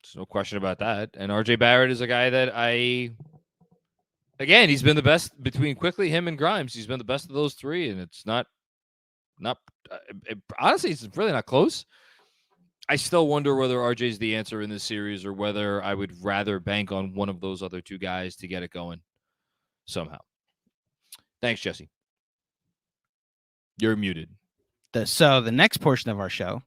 There's no question about that. And RJ Barrett is a guy that he's been the best between Quickly, him, and Grimes. He's been the best of those three, and it's not honestly, it's really not close. I still wonder whether RJ is the answer in this series or whether I would rather bank on one of those other two guys to get it going somehow. Thanks, Jesse. You're muted. So the next portion of our show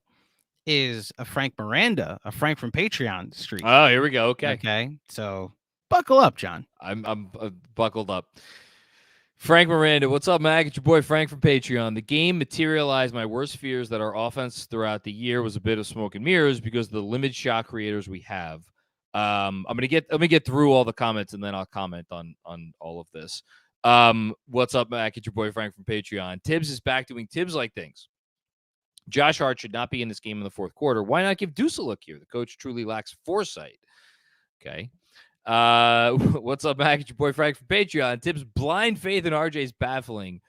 is a Frank Miranda, a Frank from Patreon streak. Oh, here we go. Okay. So buckle up, John. I'm buckled up. Frank Miranda, what's up, Mag? It's your boy Frank from Patreon. The game materialized my worst fears that our offense throughout the year was a bit of smoke and mirrors because of the limited shot creators we have. Let me get through all the comments and then I'll comment on all of this. What's up, Mag? It's your boy Frank from Patreon. Tibbs is back doing Tibbs-like things. Josh Hart should not be in this game in the fourth quarter. Why not give Deuce a look here? The coach truly lacks foresight. Okay. What's up, Mac? It's your boy Frank from Patreon. Tibbs' blind faith in RJ's baffling.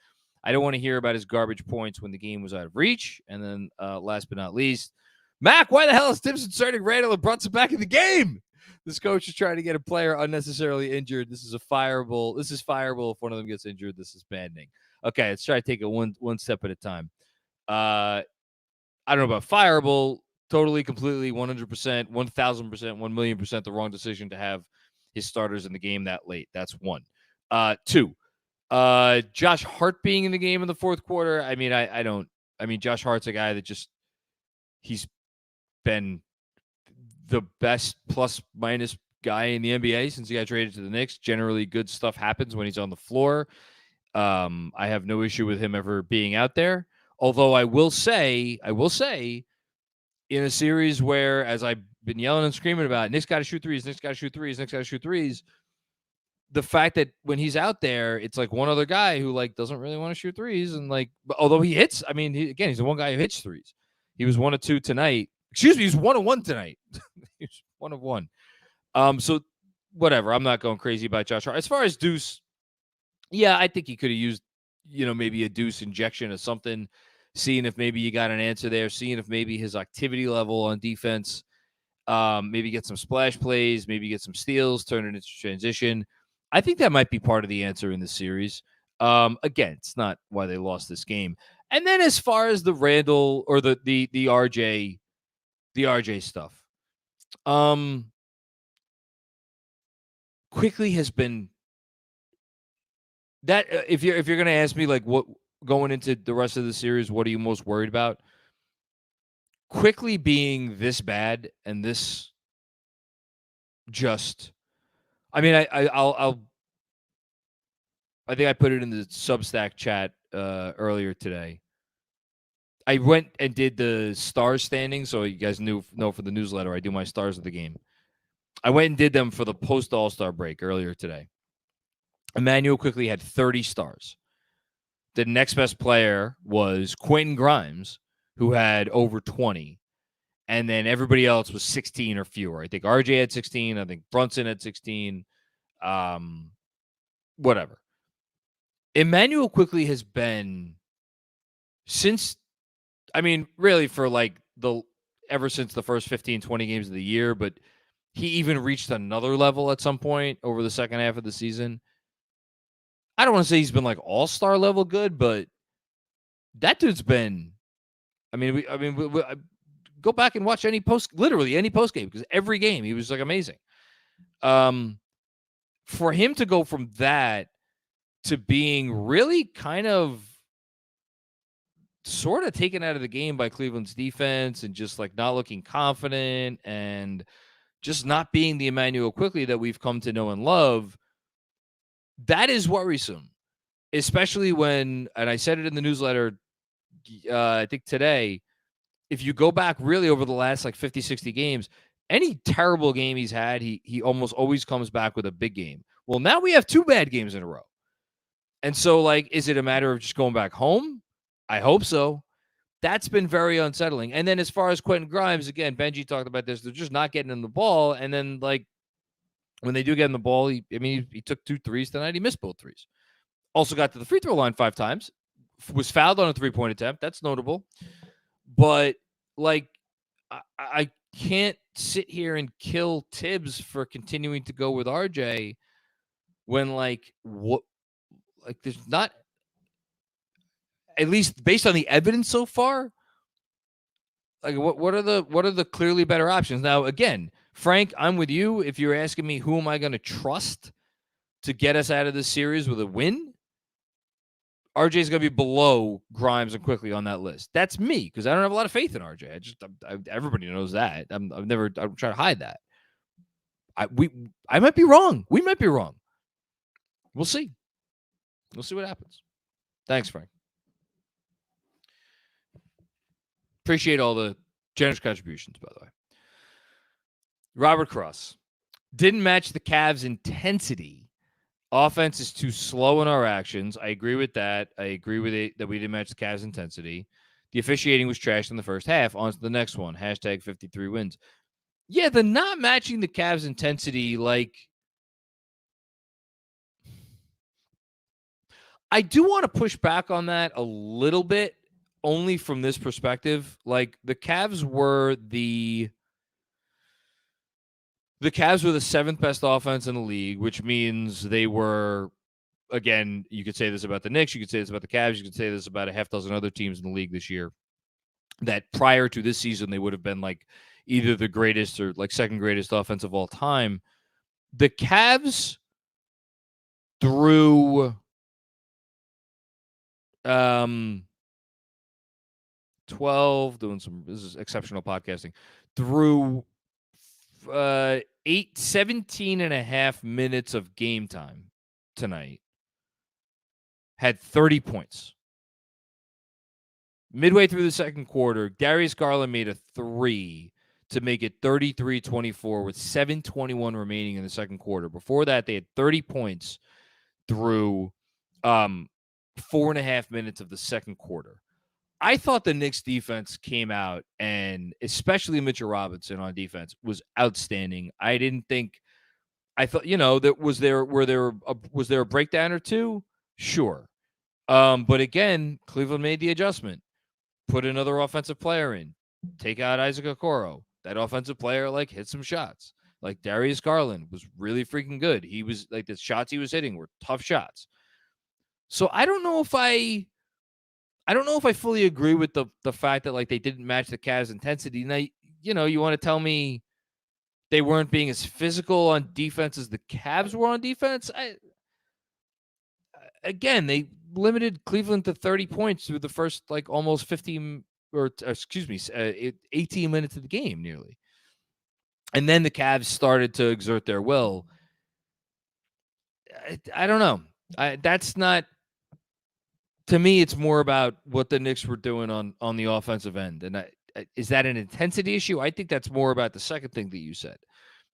I don't want to hear about his garbage points when the game was out of reach. And then last but not least, Mac, why the hell is Tibbs inserting Randall and Brunson back in the game? This coach is trying to get a player unnecessarily injured. This is fireable if one of them gets injured. This is banding. Okay, let's try to take it one step at a time. I don't know about fireable. Totally, completely, 100%, 1,000%, 1,000,000% the wrong decision to have his starters in the game that late. That's one. 2, Josh Hart being in the game in the fourth quarter. I mean, Josh Hart's a guy that he's been the best plus minus guy in the NBA since he got traded to the Knicks. Generally, good stuff happens when he's on the floor. I have no issue with him ever being out there. Although I will say, in a series where, as I've been yelling and screaming about, Knicks got to shoot threes, the fact that when he's out there, it's like one other guy who doesn't really want to shoot threes, and although he hits, I mean, he's the one guy who hits threes. He was 1 of 2 tonight. Excuse me, he's 1 of 1 tonight. He's 1 of 1. So whatever. I'm not going crazy about Josh Hart. As far as Deuce, yeah, I think he could have used, maybe a Deuce injection or something, seeing if maybe you got an answer there, seeing if maybe his activity level on defense, maybe get some splash plays, maybe get some steals, turn it into transition. I think that might be part of the answer in this series. Again, it's not why they lost this game. And then as far as the Randall or the RJ Quickly has been that. If you're going to ask me like what going into the rest of the series, what are you most worried about? Quickly being this bad and this just. I mean, I think I put it in the Substack chat earlier today. I went and did the stars standing, so you guys know for the newsletter, I do my stars of the game. I went and did them for the post All-Star break earlier today. Emmanuel Quickly had 30 stars. The next best player was Quentin Grimes, who had over 20. And then everybody else was 16 or fewer. I think RJ had 16. I think Brunson had 16. Whatever. Emmanuel Quickly has been since, I mean, really for like ever since the first 15, 20 games of the year, but he even reached another level at some point over the second half of the season. I don't want to say he's been like all-star level good, but that dude's been, we go back and watch literally any post game, because every game he was like amazing. For him to go from that to being really kind of sort of taken out of the game by Cleveland's defense and just like not looking confident and just not being the Emmanuel Quickly that we've come to know and love, that is worrisome, especially when, and I said it in the newsletter, I think today, if you go back really over the last like 50, 60 games, any terrible game he's had, he almost always comes back with a big game. Well, now we have 2 bad games in a row. And so, like, is it a matter of just going back home? I hope so. That's been very unsettling. And then as far as Quentin Grimes, again, Benji talked about this. They're just not getting him the ball. And then, like, when they do get him the ball, he took 2 threes tonight. He missed both threes. Also got to the free throw line 5 times. Was fouled on a 3-point attempt. That's notable. But, like, I can't sit here and kill Tibbs for continuing to go with RJ when, like, what? Like, there's not, at least based on the evidence so far, like what are the clearly better options? Now, again, Frank, I'm with you. If you're asking me who am I going to trust to get us out of this series with a win, RJ is going to be below Grimes and Quickly on that list. That's me, because I don't have a lot of faith in RJ. Everybody knows that. I'm trying to hide that. I might be wrong. We might be wrong. We'll see. We'll see what happens. Thanks, Frank. Appreciate all the generous contributions, by the way. Robert Cross. Didn't match the Cavs' intensity. Offense is too slow in our actions. I agree with that. I agree with it that we didn't match the Cavs' intensity. The officiating was trashed in the first half. On to the next one. Hashtag 53 wins. Yeah, the not matching the Cavs' intensity, like, I do want to push back on that a little bit, only from this perspective. Like, the Cavs were the 7th best offense in the league, which means they were, again, you could say this about the Knicks, you could say this about the Cavs, you could say this about a half dozen other teams in the league this year, that prior to this season, they would have been like either the greatest or like second greatest offense of all time. The Cavs through 12, this is exceptional podcasting, through 17 and a half minutes of game time tonight, had 30 points. Midway through the second quarter, Darius Garland made a 3 to make it 33-24 with 7:21 remaining in the second quarter. Before that, they had 30 points through 4.5 minutes of the second quarter. I thought the Knicks defense came out, and especially Mitchell Robinson on defense was outstanding. I thought, that was there a breakdown or two? Sure. But again, Cleveland made the adjustment, put another offensive player in, take out Isaac Okoro. That offensive player, like, hit some shots. Like, Darius Garland was really freaking good. He was like, the shots he was hitting were tough shots. So I don't know if I fully agree with the fact that, like, they didn't match the Cavs' intensity. Now, you want to tell me they weren't being as physical on defense as the Cavs were on defense. Again, they limited Cleveland to 30 points through the first like almost 15 or 18 minutes of the game nearly. And then the Cavs started to exert their will. I don't know. That's not, to me, it's more about what the Knicks were doing on the offensive end. And is that an intensity issue? I think that's more about the second thing that you said,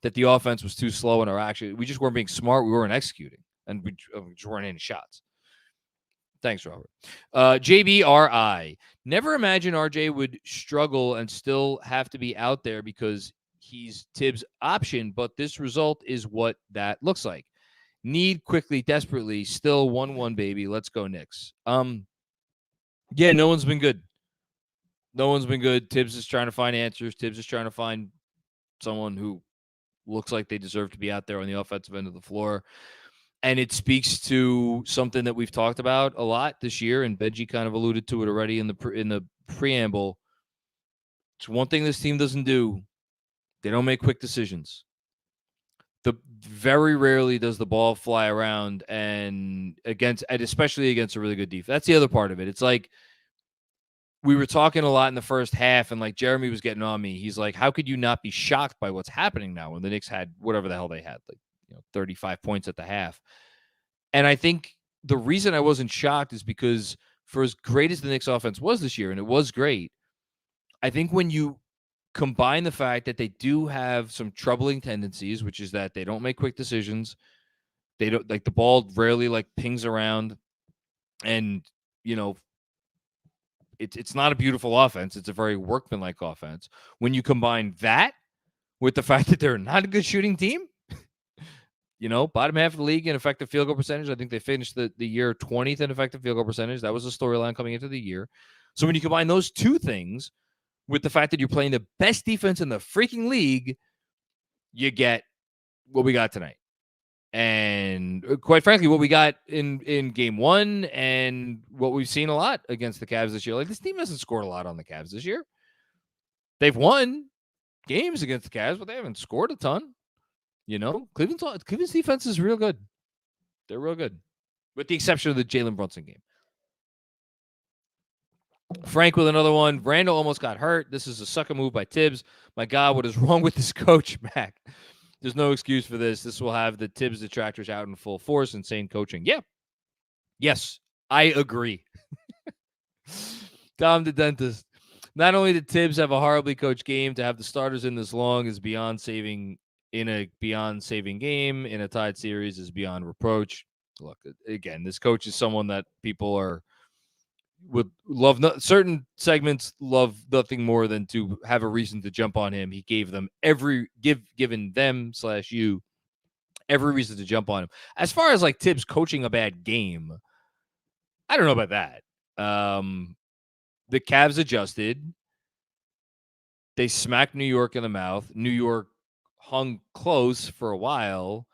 that the offense was too slow in our action. We just weren't being smart. We weren't executing, and we just weren't hitting shots. Thanks, Robert. JBRI. Never imagine RJ would struggle and still have to be out there because he's Tibbs' option, but this result is what that looks like. Need quickly, desperately, still 1-1, baby. Let's go, Knicks. Yeah, no one's been good. No one's been good. Tibbs is trying to find answers. Tibbs is trying to find someone who looks like they deserve to be out there on the offensive end of the floor. And it speaks to something that we've talked about a lot this year, and Benji kind of alluded to it already in the preamble. It's one thing this team doesn't do. They don't make quick decisions. Very rarely does the ball fly around, and especially against a really good defense. That's the other part of it. It's like we were talking a lot in the first half, and like Jeremy was getting on me. He's like, how could you not be shocked by what's happening now when the Knicks had whatever the hell they had, like 35 points at the half? And I think the reason I wasn't shocked is because for as great as the Knicks offense was this year, and it was great, I think when you combine the fact that they do have some troubling tendencies, which is that they don't make quick decisions, they don't, like, the ball rarely like pings around, and it's not a beautiful offense. It's a very workmanlike offense. When you combine that with the fact that they're not a good shooting team, bottom half of the league in effective field goal percentage. I think they finished the year 20th in effective field goal percentage. That was a storyline coming into the year. So when you combine those two things with the fact that you're playing the best defense in the freaking league, you get what we got tonight. And quite frankly, what we got in game one and what we've seen a lot against the Cavs this year. Like, this team hasn't scored a lot on the Cavs this year. They've won games against the Cavs, but they haven't scored a ton. Cleveland's defense is real good. They're real good, with the exception of the Jalen Brunson game. Frank with another one. Randall almost got hurt. This is a sucker move by Tibbs. My God, what is wrong with this coach, Mac? There's no excuse for this. This will have the Tibbs detractors out in full force. Insane coaching. Yeah. Yes, I agree. Tom the dentist. Not only did Tibbs have a horribly coached game, to have the starters in this long is beyond saving game. In a tied series is beyond reproach. Look, again, this coach is someone that people would love. Certain segments love nothing more than to have a reason to jump on him. He gave them given them/you every reason to jump on him. As far as like Tibbs coaching a bad game, I don't know about that. The Cavs adjusted. They smacked New York in the mouth. New York hung close for a while,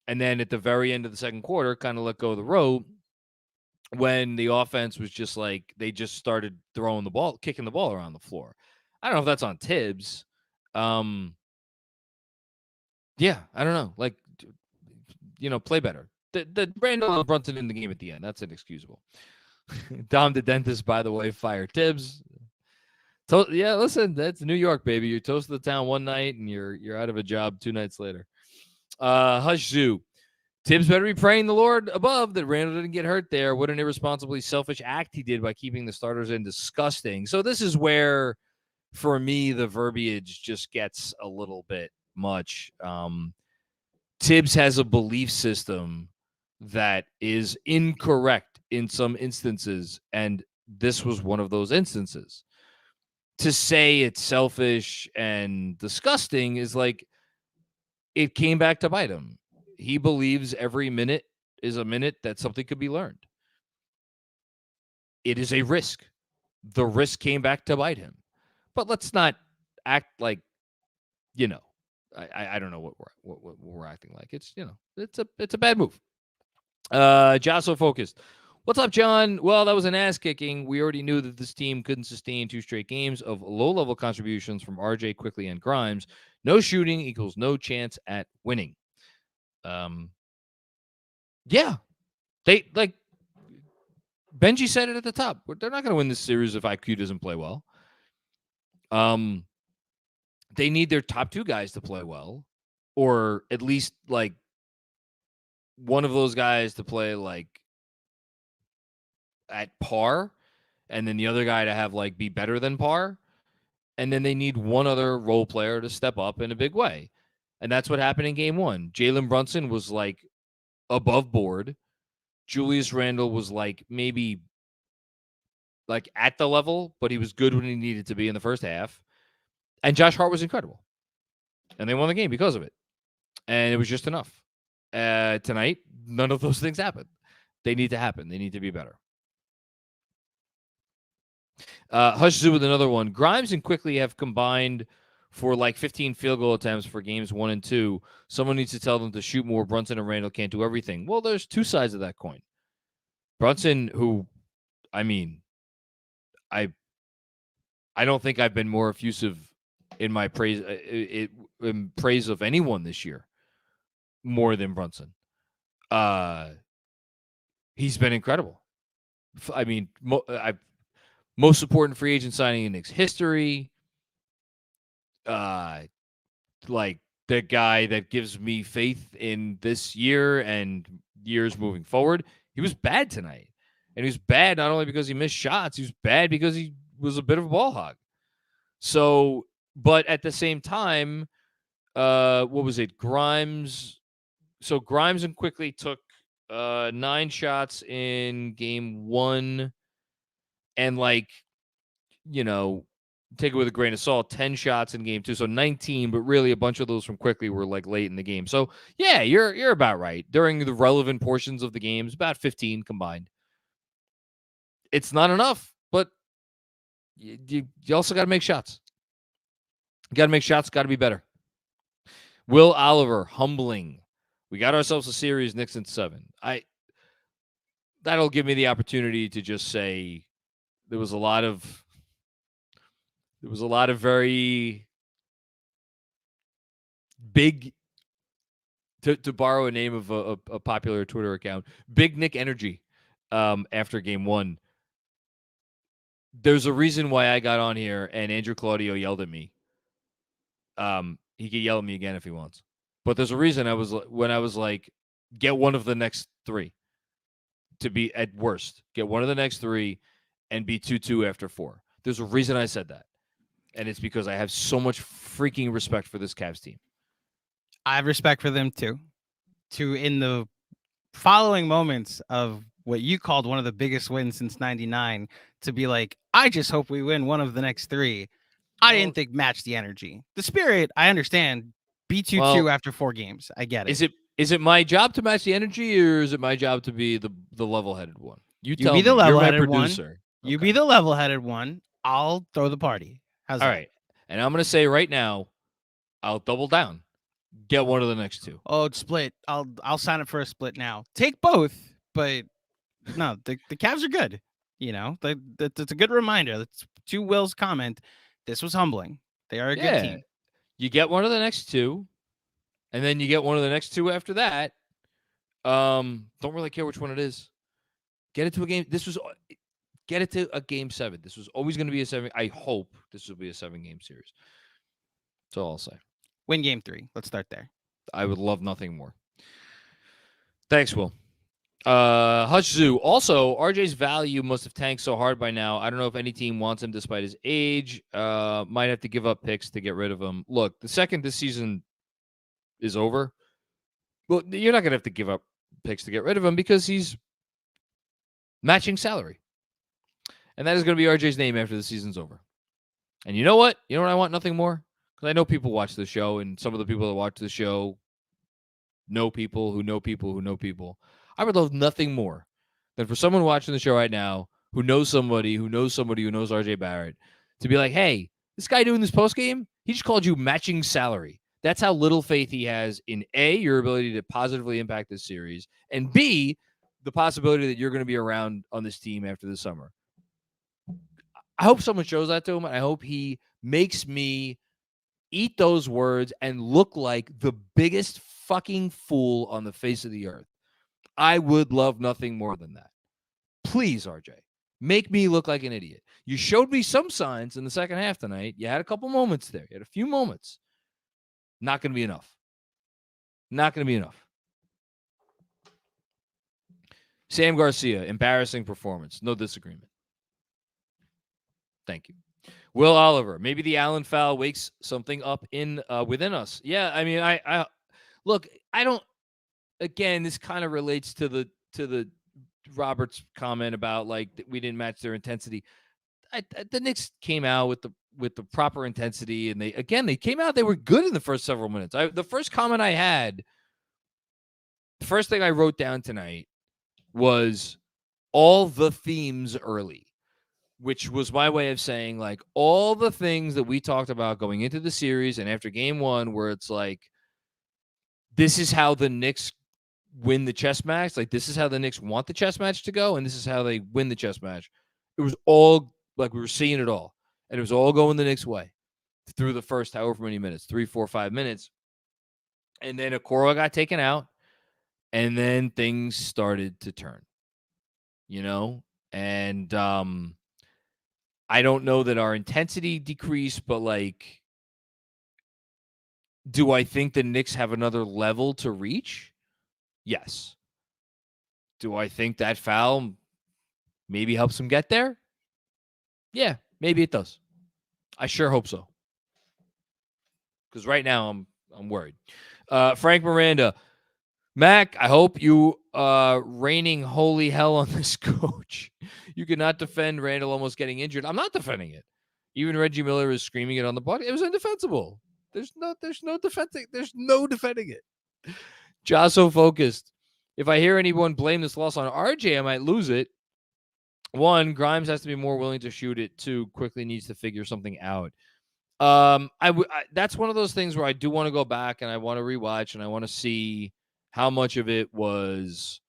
and then at the very end of the second quarter, kind of let go of the rope when the offense was just like, they just started kicking the ball around the floor. I don't know if that's on Tibbs. Yeah, I don't know. Like, play better. The Randall Brunson in the game at the end, that's inexcusable. Dom the dentist, by the way, fired Tibbs. Yeah, listen, that's New York, baby. You're toast of the town one night, and you're out of a job 2 nights later. Hush Zoo. Tibbs better be praying the Lord above that Randall didn't get hurt there. What an irresponsibly selfish act he did by keeping the starters in. Disgusting. So this is where, for me, the verbiage just gets a little bit much. Tibbs has a belief system that is incorrect in some instances, and this was one of those instances. To say it's selfish and disgusting is like, it came back to bite him. He believes every minute is a minute that something could be learned. It is a risk. The risk came back to bite him. But let's not act like, I don't know what we're acting like. It's, it's a bad move. Josso focused. What's up, John? Well, that was an ass kicking. We already knew that this team couldn't sustain 2 straight games of low-level contributions from RJ, Quickly, and Grimes. No shooting equals no chance at winning. Yeah, they like Benji said it at the top. They're not going to win this series if IQ doesn't play well. They need their top 2 guys to play well, or at least like one of those guys to play like at par, and then the other guy to have like be better than par. And then they need one other role player to step up in a big way. And that's what happened in game 1. Jalen Brunson was like above board. Julius Randle was like maybe like at the level, but he was good when he needed to be in the first half. And Josh Hart was incredible. And they won the game because of it. And it was just enough. Tonight, none of those things happened. They need to happen. They need to be better. Hush Zoo with another one. Grimes and Quickly have combined for like 15 field goal attempts for games 1 and 2. Someone needs to tell them to shoot more. Brunson and Randall can't do everything. Well, there's 2 sides of that coin. Brunson, who, I mean, I don't think I've been more effusive in my praise in praise of anyone this year more than Brunson. He's been incredible. I mean, most important free agent signing in Knicks history. Like the guy that gives me faith in this year and years moving forward. He was bad tonight. And he was bad not only because he missed shots, he was bad because he was a bit of a ball hog. So, but at the same time, what was it? Grimes. So Grimes and Quickly took 9 shots in game 1. And like, you know, take it with a grain of salt, 10 shots in game 2. So 19, but really a bunch of those from Quickly were like late in the game. So yeah, you're about right. During the relevant portions of the games, about 15 combined. It's not enough, but you also got to make shots. You got to make shots, got to be better. Will Oliver, humbling. We got ourselves a series, Knicks in 7. That'll give me the opportunity to just say there was a lot of very big, to borrow a name of a popular Twitter account, big Nick energy after game 1. There's a reason why I got on here and Andrew Claudio yelled at me. He can yell at me again if he wants. But there's a reason when I was like, get one of the next 3 to be at worst. Get one of the next 3 and be 2-2 after 4. There's a reason I said that. And it's because I have so much freaking respect for this Cavs team. I have respect for them too. In the following moments of what you called one of the biggest wins since 99, to be like, I just hope we win one of the next 3. I didn't think matched the energy. The spirit, I understand. Be 2-2 after 4 games. I get it. Is it my job to match the energy, or is it my job to be the level-headed one? You tell be me. the level-headed You're my producer. One. You be the level-headed one. I'll throw the party. How's All that? right. And I'm going to say right now, I'll double down. Get one of the next 2. Oh, it's split. I'll sign up for a split now. Take both, but no, the Cavs are good. You know, that's a good reminder. That's to Will's comment. This was humbling. They are a good team. You get one of the next 2, and then you get one of the next 2 after that. Don't really care which one it is. Get it to a game. Get it to a game 7. This was always going to be a 7. I hope this will be a 7-game series. That's all I'll say. Win game 3. Let's start there. I would love nothing more. Thanks, Will. Hush Zoo. Also, RJ's value must have tanked so hard by now. I don't know if any team wants him despite his age. Might have to give up picks to get rid of him. Look, the second this season is over, well, you're not going to have to give up picks to get rid of him because he's matching salary. And that is going to be RJ's name after the season's over. And you know what? You know what I want? Nothing more. Because I know people watch the show, and some of the people that watch the show know people who know people who know people. I would love nothing more than for someone watching the show right now who knows somebody who knows somebody who knows RJ Barrett to be like, hey, this guy doing this postgame, he just called you matching salary. That's how little faith he has in A, your ability to positively impact this series, and B, the possibility that you're going to be around on this team after the summer. I hope someone shows that to him. I hope he makes me eat those words and look like the biggest fucking fool on the face of the earth. I would love nothing more than that. Please, RJ, make me look like an idiot. You showed me some signs in the second half tonight. You had a couple moments there. You had a few moments. Not going to be enough. Not going to be enough. Sam Garcia, embarrassing performance. No disagreement. Thank you. Will Oliver, maybe the Allen foul wakes something up in within us. Yeah, I mean, I look, I don't. Again, this kind of relates to the Roberts comment about like we didn't match their intensity. The Knicks came out with the proper intensity, and they came out. They were good in the first several minutes. The first comment I had, the first thing I wrote down tonight was all the themes early, which was my way of saying like all the things that we talked about going into the series and after game one, where it's like, this is how the Knicks win the chess match. Like, this is how the Knicks want the chess match to go, and this is how they win the chess match. It was all like we were seeing it all, and it was all going the Knicks' way through the first however many minutes, 3, 4, 5 minutes. And then Okoro got taken out, and then things started to turn, you know? And I don't know that our intensity decreased, but like, do I think the Knicks have another level to reach? Yes. Do I think that foul maybe helps them get there? Yeah, maybe it does. I sure hope so. Because right now I'm worried. Frank Miranda, Mac, I hope you raining holy hell on this coach. You could not defend Randall almost getting injured. I'm not defending it. Even Reggie Miller is screaming it on the podcast. It was indefensible. There's no defending it. Josso focused. If I hear anyone blame this loss on RJ, I might lose it. 1, Grimes has to be more willing to shoot it. 2, quickly needs to figure something out. That's one of those things where I do want to go back and I want to rewatch and I want to see how much of it was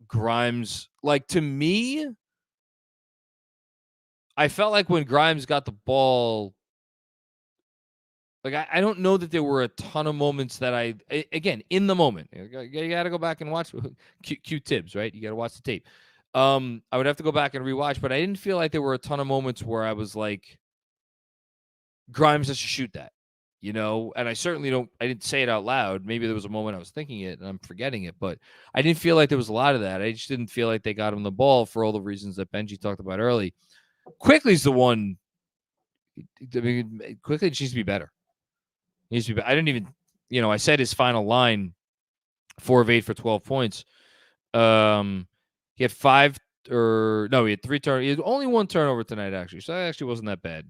Grimes. Like, to me, I felt like when Grimes got the ball, like, I don't know that there were a ton of moments that again, in the moment, you got to go back and watch Q Tibbs, right? You got to watch the tape. I would have to go back and rewatch, but I didn't feel like there were a ton of moments where I was like, Grimes has to shoot that, you know? And I didn't say it out loud. Maybe there was a moment I was thinking it and I'm forgetting it, but I didn't feel like there was a lot of that. I just didn't feel like they got him the ball for all the reasons that Benji talked about early. Quickly's the one. I mean, Quickly needs to be better. I didn't even, I said his final line, 4 of 8 for 12 points. He had 3 turnovers. He had only 1 turnover tonight, actually. So that actually wasn't that bad.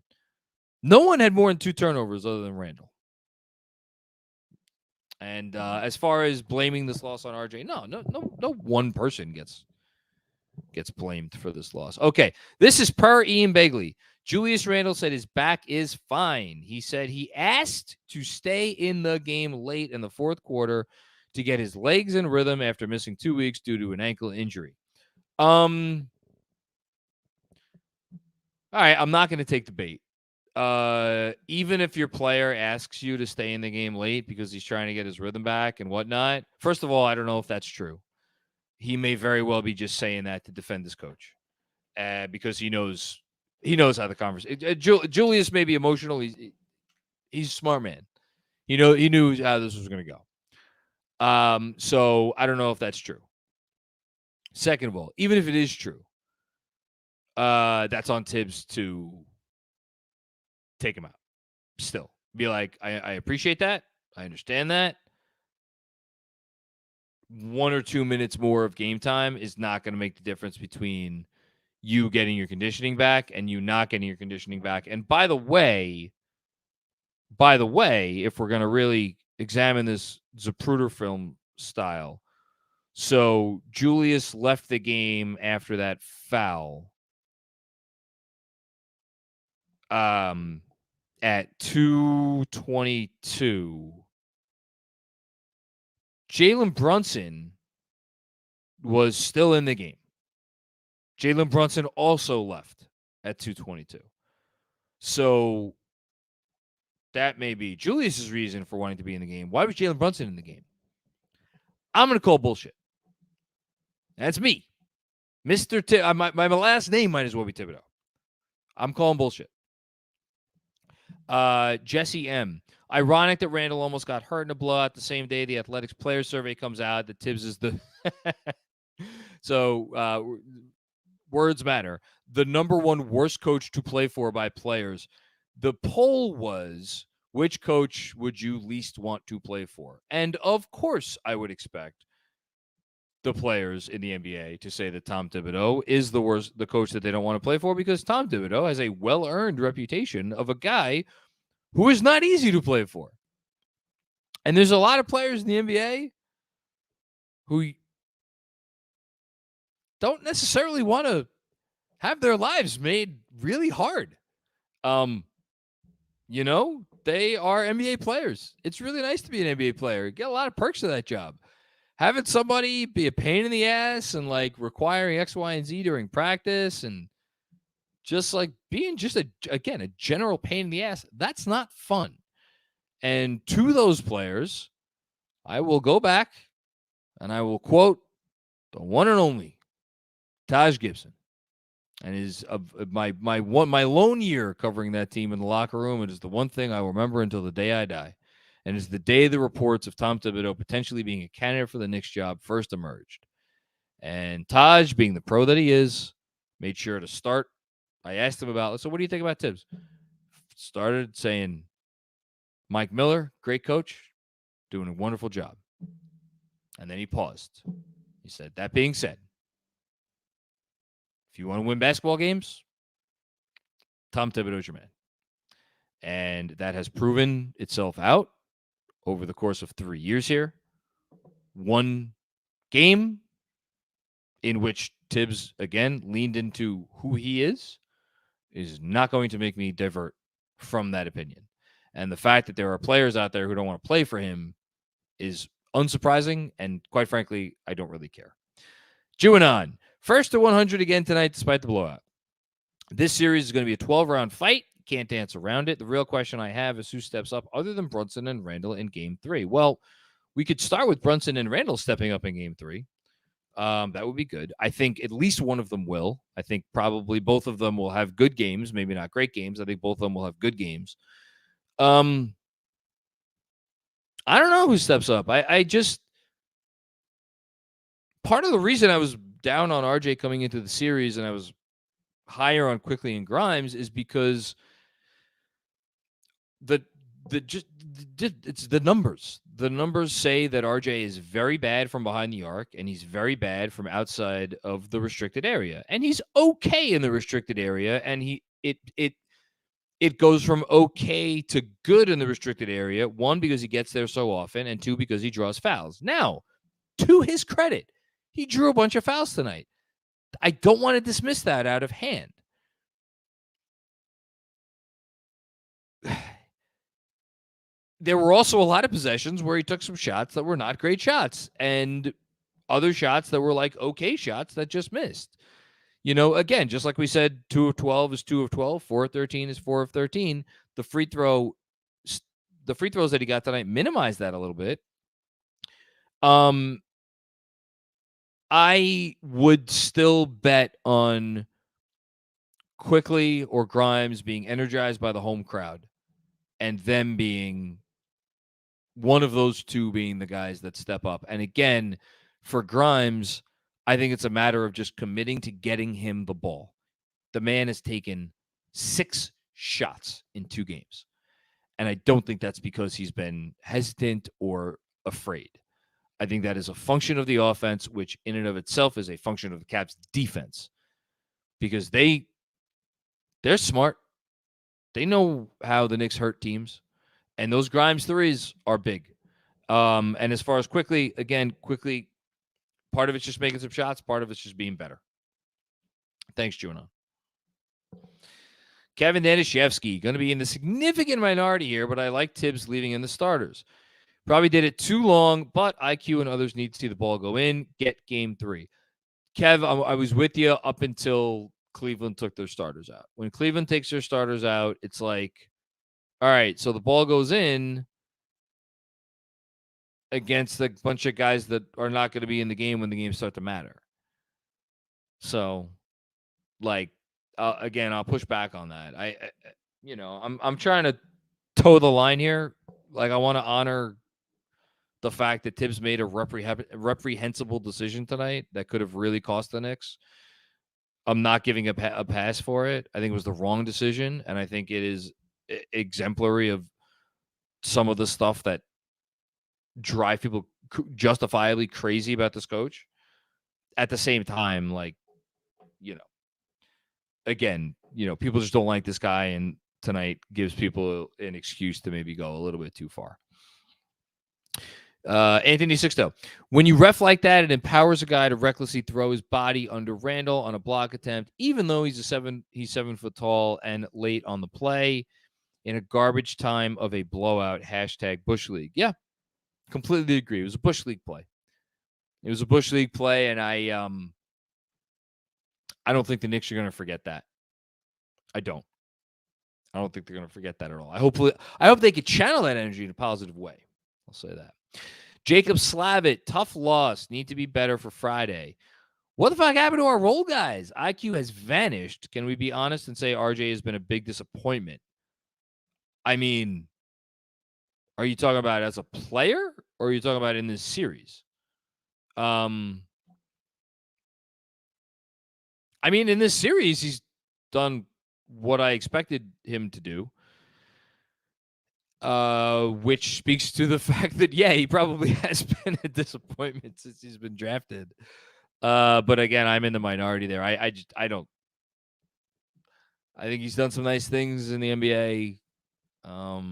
No one had more than 2 turnovers other than Randall. And as far as blaming this loss on RJ, no one person gets blamed for this loss. Okay, this is per Ian Begley. Julius Randle said his back is fine. He said he asked to stay in the game late in the fourth quarter to get his legs in rhythm after missing 2 weeks due to an ankle injury. All right, I'm not going to take the bait. Even if your player asks you to stay in the game late because he's trying to get his rhythm back and whatnot, first of all, I don't know if that's true. He may very well be just saying that to defend his coach, because he knows how the conversation. Julius may be emotional. He's a smart man. He knew how this was going to go. So I don't know if that's true. Second of all, even if it is true, that's on Tibbs to take him out. Still, be like, I appreciate that. I understand that. 1 or 2 minutes more of game time is not going to make the difference between you getting your conditioning back and you not getting your conditioning back. And by the way, if we're going to really examine this Zapruder film style, so Julius left the game after that foul at 2:22. Jalen Brunson was still in the game. Jalen Brunson also left at 2:22. So that may be Julius's reason for wanting to be in the game. Why was Jalen Brunson in the game? I'm going to call bullshit. That's me. Mr. My last name might as well be Thibodeau. I'm calling bullshit. Jesse M. Ironic that Randall almost got hurt in a blowout the same day the Athletics player survey comes out that Tibbs is the So words matter. The number one worst coach to play for by players. The poll was, which coach would you least want to play for? And of course, I would expect the players in the NBA to say that Tom Thibodeau is the coach that they don't want to play for, because Tom Thibodeau has a well-earned reputation of a guy who is not easy to play for. And there's a lot of players in the NBA who don't necessarily want to have their lives made really hard. They are NBA players. It's really nice to be an NBA player. Get a lot of perks of that job. Having somebody be a pain in the ass and like requiring X, Y, and Z during practice and just like being just a general pain in the ass, that's not fun. And to those players, I will go back and I will quote the one and only Taj Gibson. And is my lone year covering that team in the locker room. It is the one thing I will remember until the day I die. And it's the day the reports of Tom Thibodeau potentially being a candidate for the Knicks job first emerged. And Taj, being the pro that he is, made sure to start. I asked him about, so what do you think about Tibbs? Started saying, Mike Miller, great coach, doing a wonderful job. And then he paused. He said, that being said, if you want to win basketball games, Tom Thibodeau's your man. And that has proven itself out over the course of 3 years here. One game in which Tibbs, again, leaned into who he is not going to make me divert from that opinion. And the fact that there are players out there who don't want to play for him is unsurprising. And quite frankly, I don't really care. Juanon, first to 100 again tonight, despite the blowout. This series is going to be a 12-round fight. Can't dance around it. The real question I have is who steps up other than Brunson and Randall in Game 3. Well, we could start with Brunson and Randall stepping up in Game 3. That would be good. I think at least one of them will. I think probably both of them will have good games, maybe not great games. I think both of them will have good games. I don't know who steps up. I just part of the reason I was down on RJ coming into the series and I was higher on Quickly and Grimes is because it's the numbers. The numbers say that RJ is very bad from behind the arc and he's very bad from outside of the restricted area. And he's okay in the restricted area, and it goes from okay to good in the restricted area. One, because he gets there so often, and two, because he draws fouls. Now, to his credit, he drew a bunch of fouls tonight. I don't want to dismiss that out of hand. There were also a lot of possessions where he took some shots that were not great shots and other shots that were like okay shots that just missed. Again, just like we said, 2 of 12 is 2 of 12, 4 of 13 is 4 of 13. The free throws that he got tonight minimized that a little bit. I would still bet on Quickly or Grimes being energized by the home crowd and them being one of those two being the guys that step up. And again, for Grimes, I think it's a matter of just committing to getting him the ball. The man has taken 6 shots in 2 games. And I don't think that's because he's been hesitant or afraid. I think that is a function of the offense, which in and of itself is a function of the Caps' defense. Because they're smart. They know how the Knicks hurt teams. And those Grimes threes are big. And as far as Quickly, part of it's just making some shots. Part of it's just being better. Thanks, Juno. Kevin Danishevsky, going to be in the significant minority here, but I like Tibbs leaving in the starters. Probably did it too long, but IQ and others need to see the ball go in, get game 3. Kev, I was with you up until Cleveland took their starters out. When Cleveland takes their starters out, it's like, all right, so the ball goes in against a bunch of guys that are not going to be in the game when the games start to matter. So, like, again, I'll push back on that. I'm trying to toe the line here. Like, I want to honor the fact that Tibbs made a reprehensible decision tonight that could have really cost the Knicks. I'm not giving a pass for it. I think it was the wrong decision, and I think it is exemplary of some of the stuff that drive people justifiably crazy about this coach. At the same time, like, again, people just don't like this guy, and tonight gives people an excuse to maybe go a little bit too far. Anthony Sixto, when you ref like that, it empowers a guy to recklessly throw his body under Randall on a block attempt, even though he's 7 foot tall and late on the play in a garbage time of a blowout. #Bush League. Yeah, completely agree. It was a Bush League play. And I don't think the Knicks are going to forget that. I don't think they're going to forget that at all. I hope they could channel that energy in a positive way. I'll say that. Jacob Slavitt, tough loss. Need to be better for Friday. What the fuck happened to our role guys? IQ has vanished. Can we be honest and say RJ has been a big disappointment? I mean, are you talking about as a player or are you talking about in this series? I mean, in this series, he's done what I expected him to do. Which speaks to the fact that, yeah, he probably has been a disappointment since he's been drafted. But again, I'm in the minority there. I think he's done some nice things in the NBA. I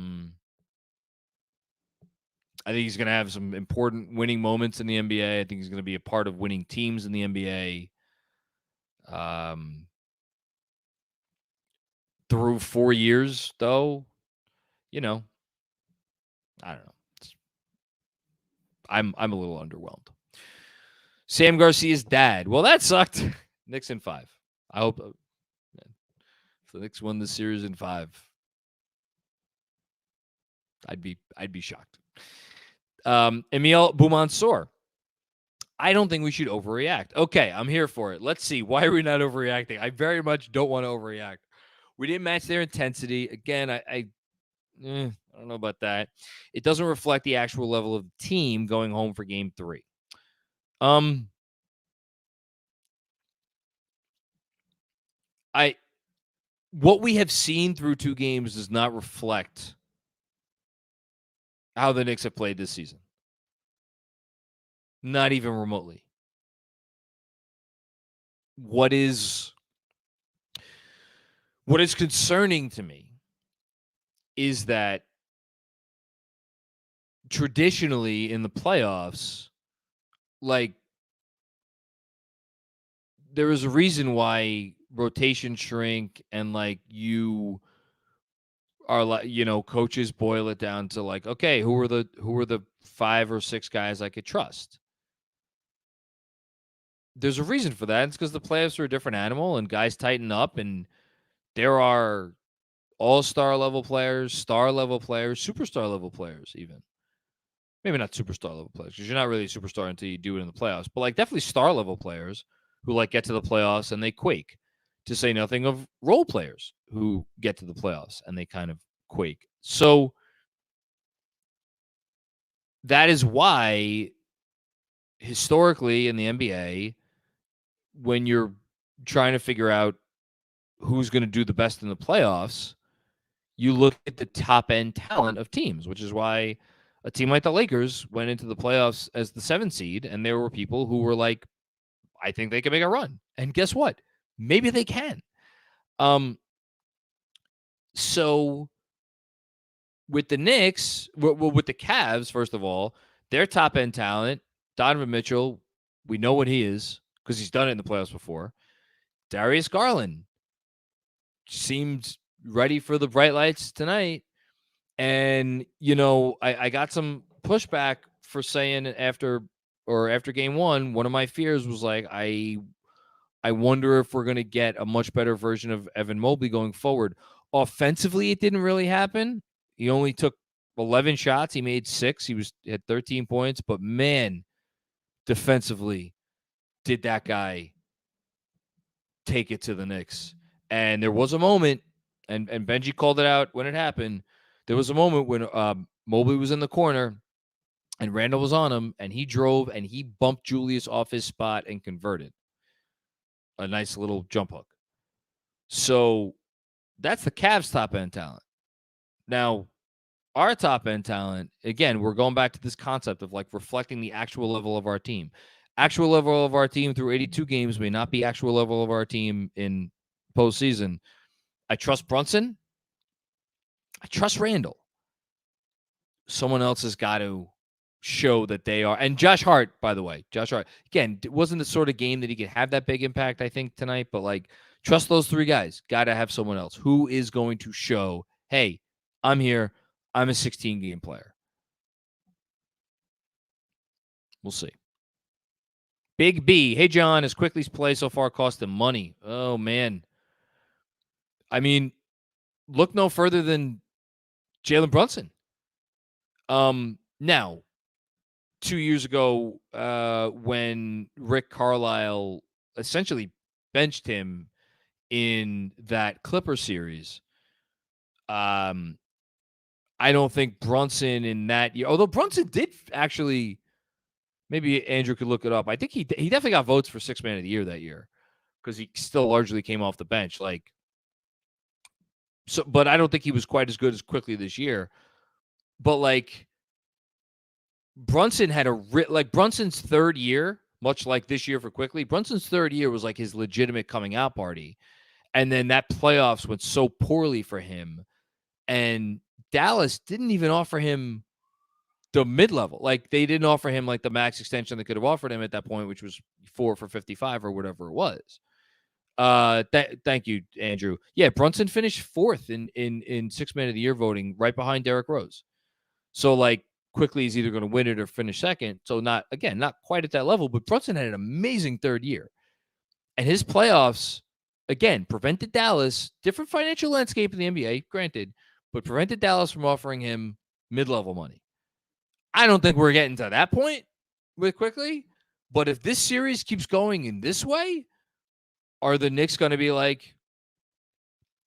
think he's going to have some important winning moments in the NBA. I think he's going to be a part of winning teams in the NBA. Through 4 years, though, I don't know. I'm a little underwhelmed. Sam Garcia's dad. Well, that sucked. Knicks in 5. I hope if the Knicks won the series in 5, I'd be shocked. Emile Boumansour. I don't think we should overreact. Okay, I'm here for it. Let's see. Why are we not overreacting? I very much don't want to overreact. We didn't match their intensity. Again, I don't know about that. It doesn't reflect the actual level of the team going home for game 3. What we have seen through 2 games does not reflect how the Knicks have played this season. Not even remotely. What is concerning to me is that traditionally in the playoffs, like, there is a reason why rotation shrink and, like, you are, like, coaches boil it down to, like, okay, who are the 5 or 6 guys I could trust? There's a reason for that. It's because the playoffs are a different animal and guys tighten up, and there are all-star level players, star level players, superstar level players even. Maybe not superstar level players, because you're not really a superstar until you do it in the playoffs. But, like, definitely star level players who, like, get to the playoffs and they quake. To say nothing of role players who get to the playoffs and they kind of quake. So that is why historically in the NBA, when you're trying to figure out who's going to do the best in the playoffs, you look at the top end talent of teams, which is why a team like the Lakers went into the playoffs as the 7th seed, and there were people who were like, I think they can make a run. And guess what? Maybe they can. So with the Knicks, with the Cavs, first of all, their top end talent, Donovan Mitchell, we know what he is because he's done it in the playoffs before. Darius Garland seemed ready for the bright lights tonight. And, I got some pushback for saying after game one of my fears was like, I wonder if we're going to get a much better version of Evan Mobley going forward. Offensively, it didn't really happen. He only took 11 shots. He made 6. He had 13 points. But, man, defensively, did that guy take it to the Knicks. And there was a moment, and Benji called it out when it happened. There was a moment when Mobley was in the corner and Randall was on him, and he drove and he bumped Julius off his spot and converted a nice little jump hook. So that's the Cavs' top-end talent. Now, our top-end talent, again, we're going back to this concept of like reflecting the actual level of our team. Actual level of our team through 82 games may not be actual level of our team in postseason. I trust Brunson. I trust Randall. Someone else has got to show that they are. And Josh Hart, by the way. Josh Hart. Again, it wasn't the sort of game that he could have that big impact, I think, tonight. But, like, trust those 3 guys. Got to have someone else who is going to show, hey, I'm here. I'm a 16-game player. We'll see. Big B. Hey, John, has Quickly's play so far cost him money? Oh, man. I mean, look no further than Jalen Brunson. Now, 2 years ago, when Rick Carlisle essentially benched him in that Clipper series, I don't think Brunson in that year, although Brunson did actually, maybe Andrew could look it up. I think he definitely got votes for 6th man of the year that year because he still largely came off the bench. But I don't think he was quite as good as Quickly this year. But like Brunson had Brunson's 3rd year, much like this year for Quickly. Brunson's 3rd year was like his legitimate coming out party. And then that playoffs went so poorly for him. And Dallas didn't even offer him the mid-level. Like, they didn't offer him like the max extension they could have offered him at that point, which was 4 for 55 or whatever it was. Thank you, Andrew. Yeah, Brunson finished 4th in 6th man of the year voting, right behind Derrick Rose. So, like, Quickly is either going to win it or finish 2nd. So, not quite at that level, but Brunson had an amazing 3rd year. And his playoffs, again, prevented Dallas, different financial landscape in the NBA, granted, but prevented Dallas from offering him mid-level money. I don't think we're getting to that point with Quickly, but if this series keeps going in this way, are the Knicks going to be like,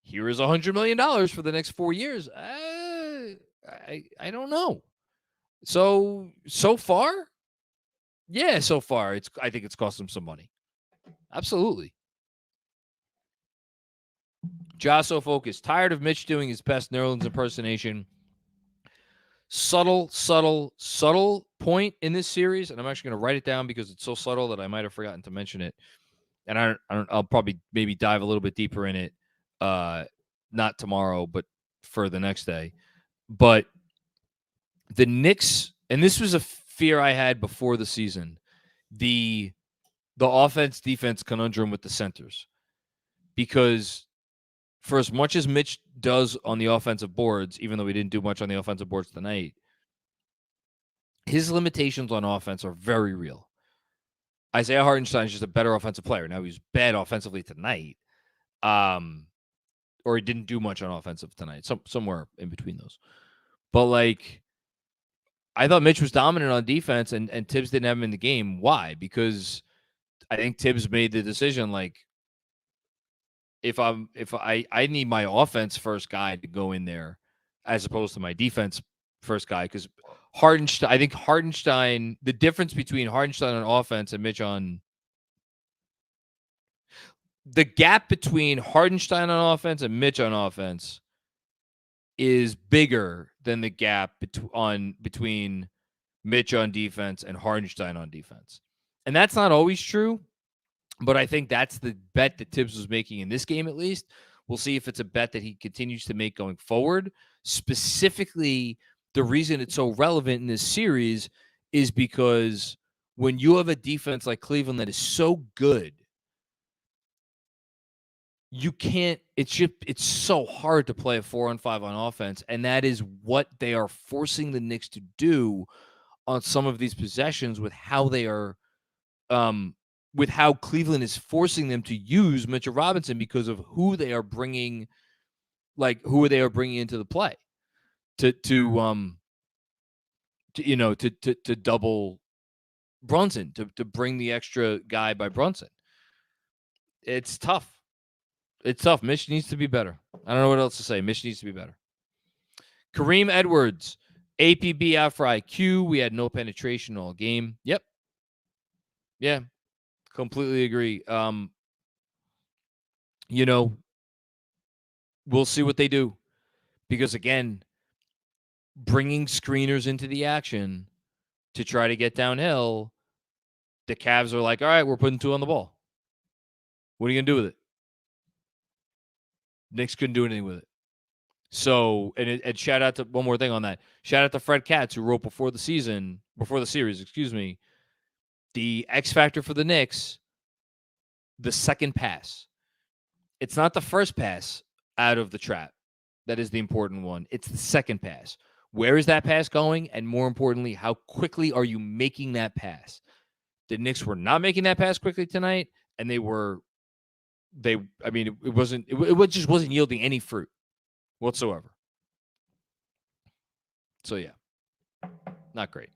here is $100 million for the next 4 years? I don't know. So far, yeah, so far, I think it's cost them some money. Absolutely. Josso Focus, tired of Mitch doing his best Nerlens impersonation. Subtle point in this series, and I'm actually going to write it down because it's so subtle that I might have forgotten to mention it. And I'll probably maybe dive a little bit deeper in it, not tomorrow, but for the next day. But the Knicks, and this was a fear I had before the season, the offense-defense conundrum with the centers. Because for as much as Mitch does on the offensive boards, even though he didn't do much on the offensive boards tonight, his limitations on offense are very real. Isaiah Hartenstein is just a better offensive player. Now, he was bad offensively tonight, or he didn't do much on offensive tonight, somewhere in between those. But, like, I thought Mitch was dominant on defense, and Tibbs didn't have him in the game. Why? Because I think Tibbs made the decision, like, if I need my offense first guy to go in there as opposed to my defense first guy, because Hartenstein, the difference between Hartenstein on offense and Mitch on the gap between Hartenstein on offense and Mitch on offense is bigger than the gap between Mitch on defense and Hartenstein on defense. And that's not always true, but I think that's the bet that Tibbs was making in this game, at least. We'll see if it's a bet that he continues to make going forward. Specifically, the reason it's so relevant in this series is because when you have a defense like Cleveland that is so good, you can't. It's so hard to play a 4-on-5 on offense, and that is what they are forcing the Knicks to do on some of these possessions with how they are, with how Cleveland is forcing them to use Mitchell Robinson because of who they are bringing, into the play to double Brunson, to bring the extra guy by Brunson. It's tough. It's tough. Mitch needs to be better. I don't know what else to say. Mitch needs to be better. Kareem Edwards, APB out for IQ. We had no penetration all game. Yep. Yeah. Completely agree. We'll see what they do. Because, again, bringing screeners into the action to try to get downhill, the Cavs are like, all right, we're putting 2 on the ball. What are you going to do with it? Knicks couldn't do anything with it. So, and shout out to one more thing on that. Shout out to Fred Katz, who wrote before the series, the X factor for the Knicks, the second pass. It's not the first pass out of the trap that is the important one. It's the second pass. Where is that pass going? And more importantly, how quickly are you making that pass? The Knicks were not making that pass quickly tonight, and it just wasn't yielding any fruit whatsoever. So, yeah, not great.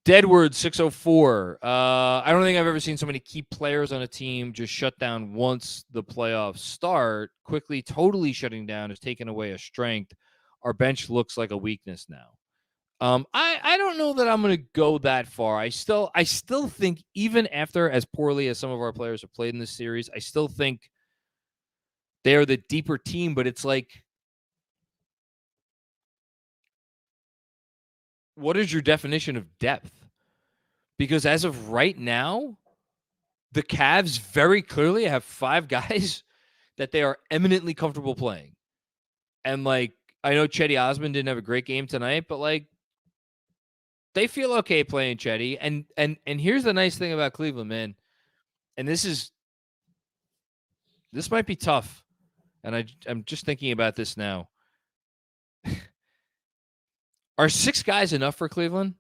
Deadward 604. I don't think I've ever seen so many key players on a team just shut down once the playoffs start. Quickly, totally shutting down has taken away a strength. Our bench looks like a weakness now. I don't know that I'm going to go that far. I still think, even after as poorly as some of our players have played in this series, I still think they are the deeper team, but it's like, what is your definition of depth? Because as of right now, the Cavs very clearly have 5 guys that they are eminently comfortable playing. And, I know Cedi Osman didn't have a great game tonight, but, they feel okay playing Cedi. And here's the nice thing about Cleveland, man. And this might be tough. And I'm just thinking about this now. Are 6 guys enough for Cleveland?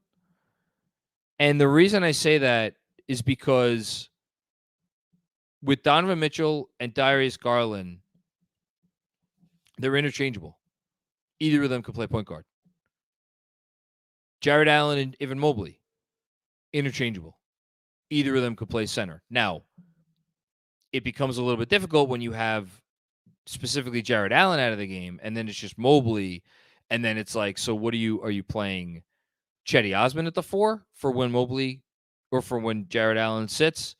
And the reason I say that is because with Donovan Mitchell and Darius Garland, they're interchangeable. Either of them can play point guard. Jared Allen and Evan Mobley, interchangeable. Either of them could play center. Now, it becomes a little bit difficult when you have specifically Jared Allen out of the game, and then it's just Mobley, and then it's like, so what are you playing Cedi Osman at the 4 for when Mobley or for when Jared Allen sits?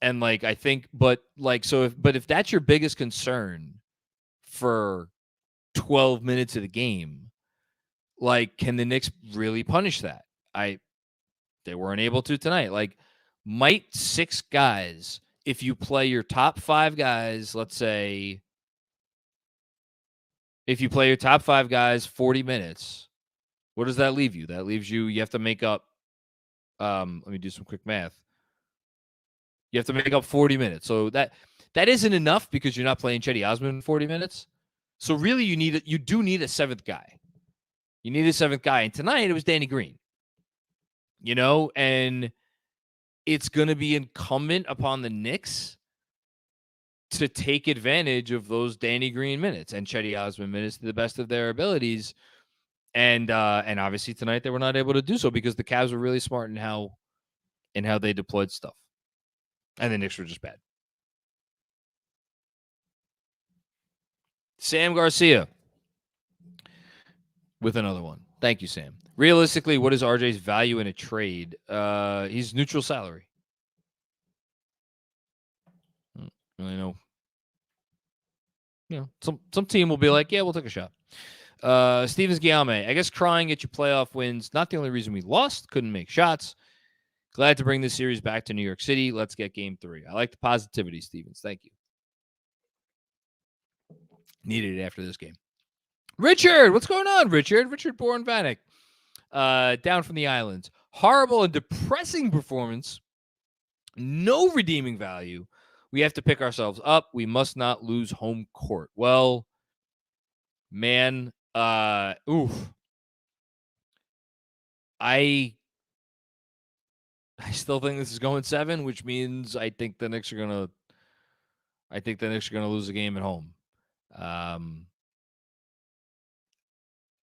And I think, if that's your biggest concern for 12 minutes of the game, can the Knicks really punish that? They weren't able to tonight. Might 6 guys, if you play your top 5 guys, let's say, if you play your top 5 guys 40 minutes, what does that leave you? That leaves you have to make up, let me do some quick math. You have to make up 40 minutes. So that isn't enough because you're not playing Cedi Osman 40 minutes. So really you do need a 7th guy. You need a 7th guy. And tonight it was Danny Green. And it's going to be incumbent upon the Knicks to take advantage of those Danny Green minutes and Cedi Osman minutes to the best of their abilities. And obviously tonight they were not able to do so because the Cavs were really smart in how they deployed stuff. And the Knicks were just bad. Sam Garcia with another one. Thank you, Sam. Realistically, what is RJ's value in a trade? He's neutral salary. I don't really know. Some team will be like, yeah, we'll take a shot. Stevens Guillaume, I guess crying at your playoff wins, not the only reason we lost, couldn't make shots. Glad to bring this series back to New York City. Let's get game 3. I like the positivity, Stevens. Thank you. Needed it after this game. Richard, what's going on, Richard? Richard Borenvanek. Down from the islands. Horrible and depressing performance. No redeeming value. We have to pick ourselves up. We must not lose home court. Well, man, oof. I still think this is going 7, which means I think the Knicks are gonna lose the game at home.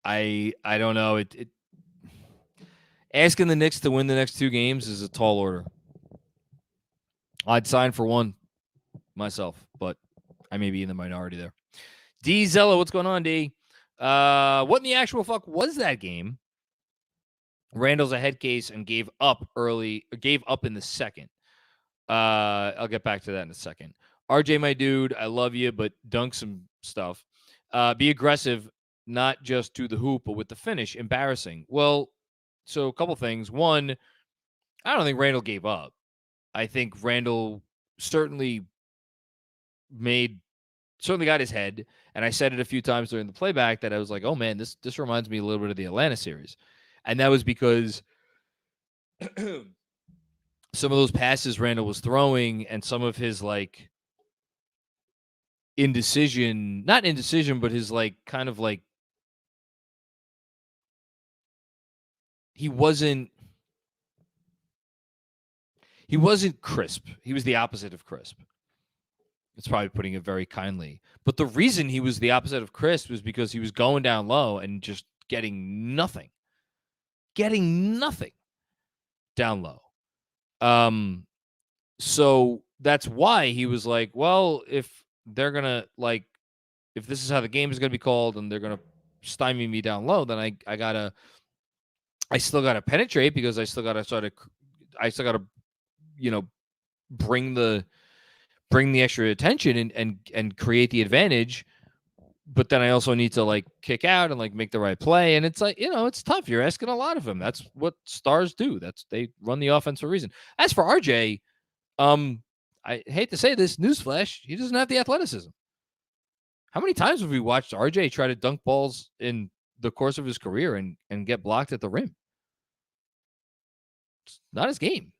I don't know. It asking the Knicks to win the next 2 games is a tall order. I'd sign for one myself, but I may be in the minority there. D Zello, what's going on, D? What in the actual fuck was that game? Randall's a head case and gave up in the second. I'll get back to that in a second. RJ, my dude, I love you, but dunk some stuff. Be aggressive, not just to the hoop, but with the finish. Embarrassing. Well, so a couple things. One, I don't think Randall gave up. I think Randall certainly got his head, and I said it a few times during the playback that I was like, oh man, this reminds me a little bit of the Atlanta series. And that was because some of those passes Randall was throwing and some of his like not indecision, but his like kind of like he wasn't crisp. He was the opposite of crisp. It's probably putting it very kindly. But the reason he was the opposite of crisp was because he was going down low and just getting nothing down low. So that's why he was like, well, if they're going to if this is how the game is going to be called and they're going to stymie me down low, then I still got to penetrate because I still got to bring the extra attention and create the advantage. But then I also need to like kick out and like make the right play. And it's like, it's tough. You're asking a lot of him. That's what stars do. They run the offense for a reason. As for RJ, I hate to say this, newsflash, he doesn't have the athleticism. How many times have we watched RJ try to dunk balls in the course of his career and get blocked at the rim? It's not his game.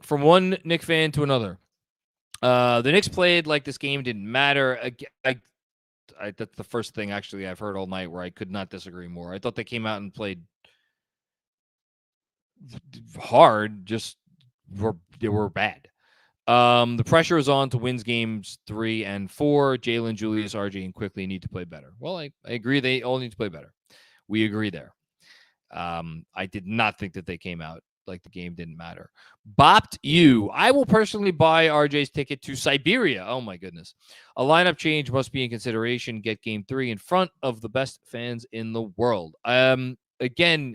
From one Knicks fan to another. The Knicks played like this game didn't matter. That's the first thing actually I've heard all night where I could not disagree more. I thought they came out and played hard, just they were bad. The pressure is on to win games 3 and 4. Jalen, Julius, RJ, and Quickly need to play better. Well, I agree. They all need to play better. We agree there. I did not think that they came out like the game didn't matter. Bopped you. I will personally buy RJ's ticket to Siberia. Oh my goodness. A lineup change must be in consideration. Get game 3 in front of the best fans in the world. Again,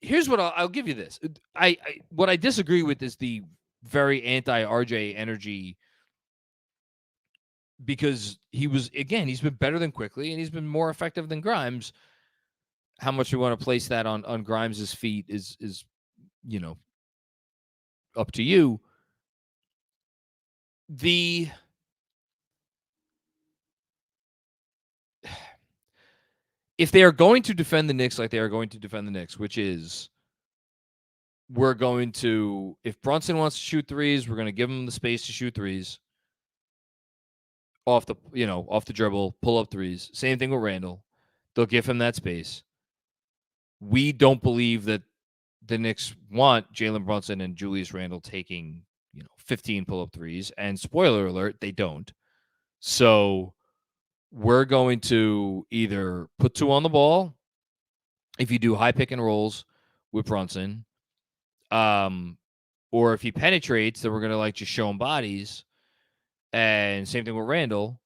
here's what I'll give you this. What I disagree with is the very anti-RJ energy because he's been better than Quickly and he's been more effective than Grimes. How much we want to place that on Grimes' feet is up to you. If they are going to defend the Knicks like they are going to defend the Knicks, which is if Brunson wants to shoot threes, we're going to give him the space to shoot threes off the dribble, pull up threes. Same thing with Randall. They'll give him that space. We don't believe that the Knicks want Jalen Brunson and Julius Randle taking, 15 pull-up threes. And spoiler alert, they don't. So we're going to either put 2 on the ball if you do high pick and rolls with Brunson, or if he penetrates, then we're going to just show him bodies. And same thing with Randall.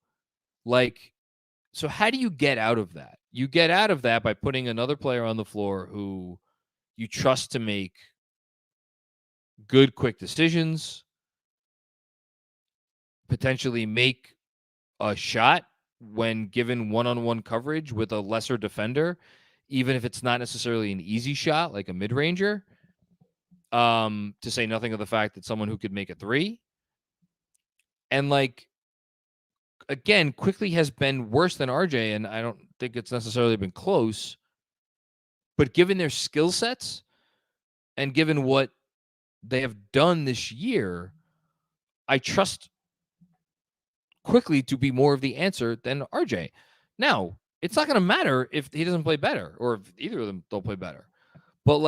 So how do you get out of that? You get out of that by putting another player on the floor who you trust to make good, quick decisions, potentially make a shot when given one-on-one coverage with a lesser defender, even if it's not necessarily an easy shot, like a mid-ranger, to say nothing of the fact that someone who could make a 3. And again, Quickly has been worse than RJ, and I don't think it's necessarily been close. But given their skill sets and given what they have done this year, I trust Quickly to be more of the answer than RJ. Now, it's not going to matter if he doesn't play better or if either of them don't play better. But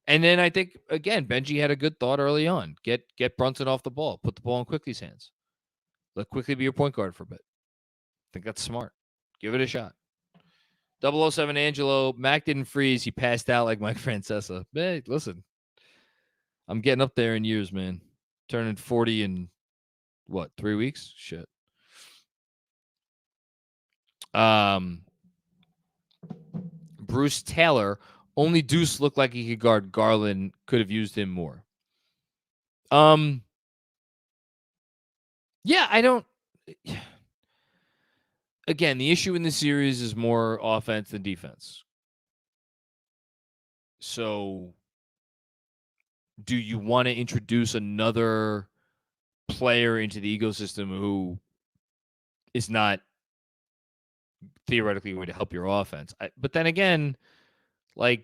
and then I think again, Benji had a good thought early on. Get Brunson off the ball, put the ball in Quickly's hands. Let Quickly be your point guard for a bit. I think that's smart. Give it a shot. 007 Angelo, Mac didn't freeze. He passed out like Mike Francesa. Hey, listen, I'm getting up there in years, man. Turning 40 in 3 weeks? Shit. Bruce Taylor, only Deuce looked like he could guard Garland. Could have used him more. Yeah, I don't. Again, the issue in the series is more offense than defense. So, do you want to introduce another player into the ecosystem who is not theoretically going to help your offense? But then again, I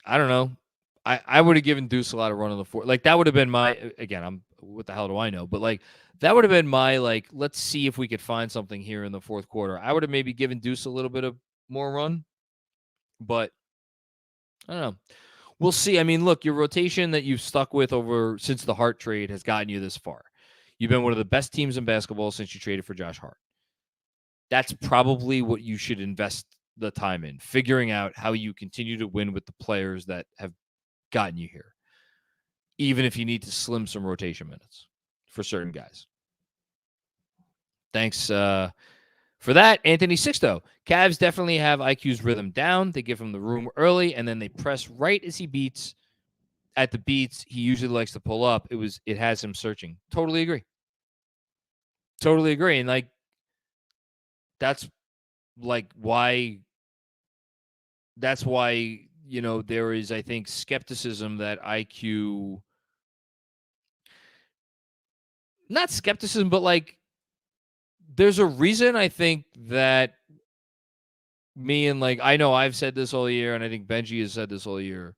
don't know. I would have given Deuce a lot of run on the floor. That would have been my, again, what the hell do I know? But that would have been my, let's see if we could find something here in the fourth quarter. I would have maybe given Deuce a little bit of more run, but I don't know. We'll see. I mean, look, your rotation that you've stuck with since the Hart trade has gotten you this far. You've been one of the best teams in basketball since you traded for Josh Hart. That's probably what you should invest the time in, figuring out how you continue to win with the players that have gotten you here, even if you need to slim some rotation minutes for certain guys. Thanks for that, Anthony Sixto. Cavs definitely have IQ's rhythm down. They give him the room early, and then they press right as he beats. At the beats, he usually likes to pull up. It has him searching. Totally agree. And that's why. That's why there is, I think, skepticism that IQ. Not skepticism, but there's a reason I think that me and I know I've said this all year, and I think Benji has said this all year.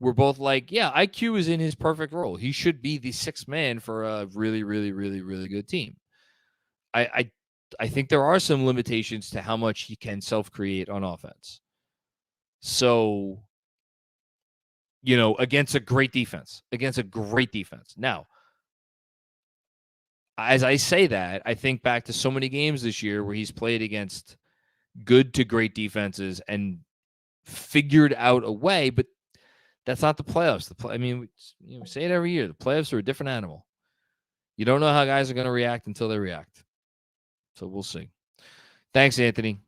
We're both yeah, IQ is in his perfect role. He should be the sixth man for a really, really, really, really good team. I think there are some limitations to how much he can self-create on offense. So, against a great defense. Now, as I say that, I think back to so many games this year where he's played against good to great defenses and figured out a way, but that's not the playoffs. We say it every year. The playoffs are a different animal. You don't know how guys are going to react until they react. So we'll see. Thanks, Anthony.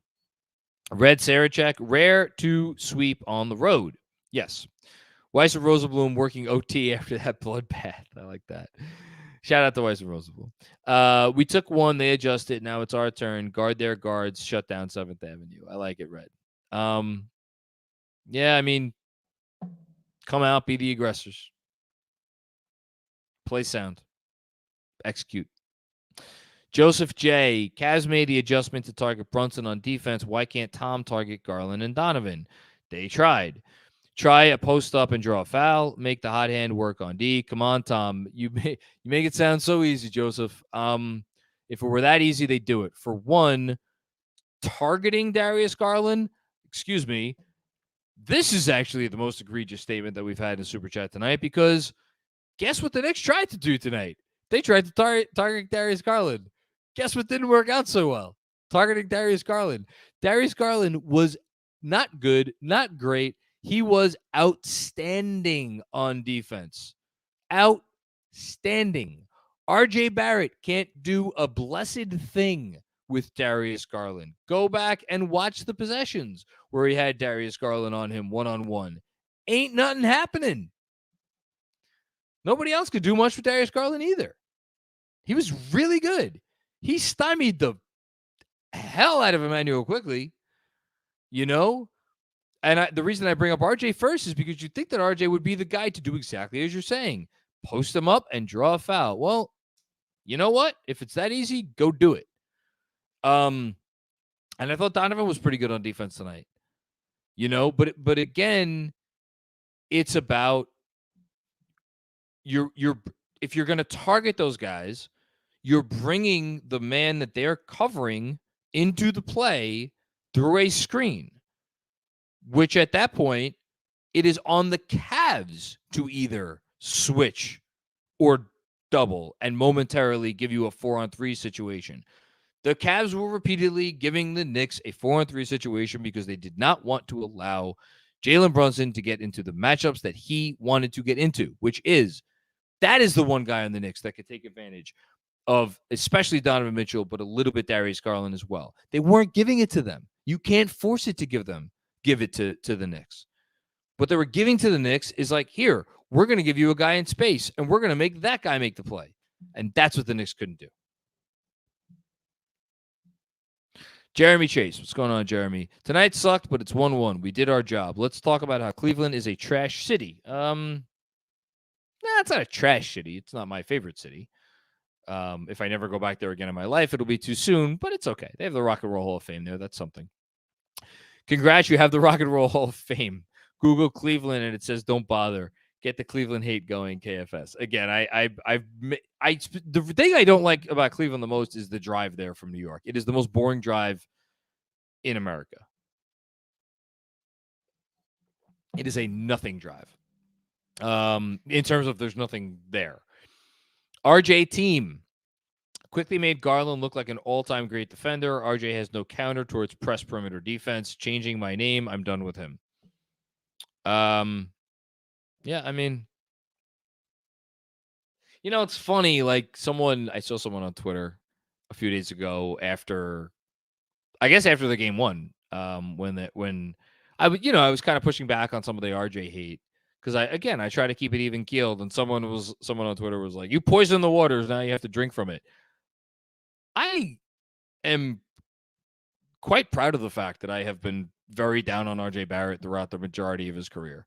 Red Sarachek, rare to sweep on the road. Yes. Weiss and Rosenblum working OT after that bloodbath. I like that. Shout out to Weiss and Rosenblum. We took one. They adjusted. Now it's our turn. Guard their guards. Shut down 7th Avenue. I like it, Red. Yeah, come out. Be the aggressors. Play sound. Execute. Joseph J. Cavs made the adjustment to target Brunson on defense. Why can't Tom target Garland and Donovan? They tried. Try a post up and draw a foul. Make the hot hand work on D. Come on, Tom. You make it sound so easy, Joseph. If it were that easy, they'd do it. For one, targeting Darius Garland, excuse me, this is actually the most egregious statement that we've had in Super Chat tonight, because guess what the Knicks tried to do tonight? They tried to target Darius Garland. Guess what didn't work out so well? Targeting Darius Garland. Darius Garland was not good, not great. He was outstanding on defense. Outstanding. RJ Barrett can't do a blessed thing with Darius Garland. Go back and watch the possessions where he had Darius Garland on him one-on-one. Ain't nothing happening. Nobody else could do much with Darius Garland either. He was really good. He stymied the hell out of Emmanuel Quickly, And the reason I bring up RJ first is because you think that RJ would be the guy to do exactly as you're saying. Post him up and draw a foul. Well, you know what? If it's that easy, go do it. And I thought Donovan was pretty good on defense tonight. But again, it's about you're if you're going to target those guys, you're bringing the man that they're covering into the play through a screen, which at that point, it is on the Cavs to either switch or double and momentarily give you a 4-on-3 situation. The Cavs were repeatedly giving the Knicks a 4-on-3 situation because they did not want to allow Jalen Brunson to get into the matchups that he wanted to get into, that is the one guy on the Knicks that could take advantage of especially Donovan Mitchell, but a little bit Darius Garland as well. They weren't giving it to them. You can't force it to give it to the Knicks. What they were giving to the Knicks is like, here, we're going to give you a guy in space, and we're going to make that guy make the play. And that's what the Knicks couldn't do. Jeremy Chase. What's going on, Jeremy? Tonight sucked, but it's 1-1. We did our job. Let's talk about how Cleveland is a trash city. It's not a trash city. It's not my favorite city. If I never go back there again in my life, it'll be too soon, but it's okay. They have the Rock and Roll Hall of Fame there. That's something. Congrats, you have the Rock and Roll Hall of Fame. Google Cleveland, and it says don't bother. Get the Cleveland hate going, KFS. Again, the thing I don't like about Cleveland the most is the drive there from New York. It is the most boring drive in America. It is a nothing drive. In terms of there's nothing there. RJ Team quickly made Garland look like an all-time great defender. RJ has no counter towards press perimeter defense. Changing my name. I'm done with him. Yeah, I mean, it's funny. Like I saw someone on Twitter a few days ago after the game one, when I was kind of pushing back on some of the RJ hate because I try to keep it even keeled, and someone on Twitter was like, "You poison the waters, now you have to drink from it." I am quite proud of the fact that I have been very down on RJ Barrett throughout the majority of his career.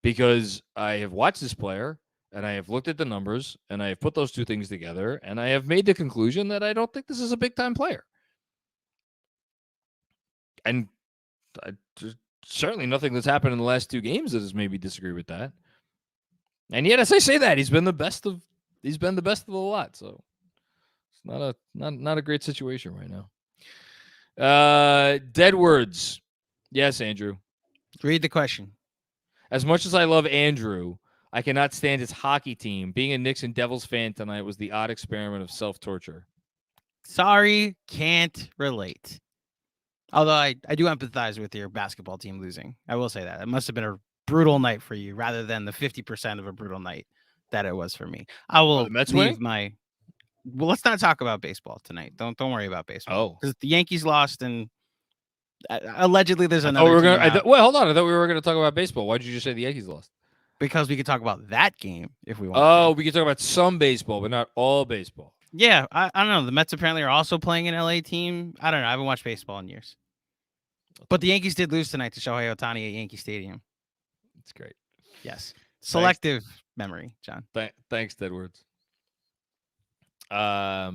Because I have watched this player, and I have looked at the numbers, and I have put those two things together, and I have made the conclusion that I don't think this is a big-time player. And there's certainly nothing that's happened in the last two games that has made me disagree with that. And yet, as I say that, he's been the best of the lot. So it's not a great situation right now. Dead words. Yes, Andrew. Read the question. As much as I love Andrew, I cannot stand his hockey team. Being a Knicks and Devils fan tonight was the odd experiment of self-torture. Sorry, can't relate. Although I do empathize with your basketball team losing. I will say that. It must have been a brutal night for you rather than the 50% of a brutal night that it was for me. I will leave my... Well, let's not talk about baseball tonight. Don't worry about baseball. Oh. Because the Yankees lost and... allegedly, there's another. Well, hold on. I thought we were going to talk about baseball. Why did you just say the Yankees lost? Because we could talk about that game if we want. Oh, we could talk about some baseball, but not all baseball. Yeah, I don't know. The Mets apparently are also playing an LA team. I don't know. I haven't watched baseball in years. But the Yankees did lose tonight to Shohei Ohtani at Yankee Stadium. It's great. Yes. Selective memory, John. Thanks, Deadwords. I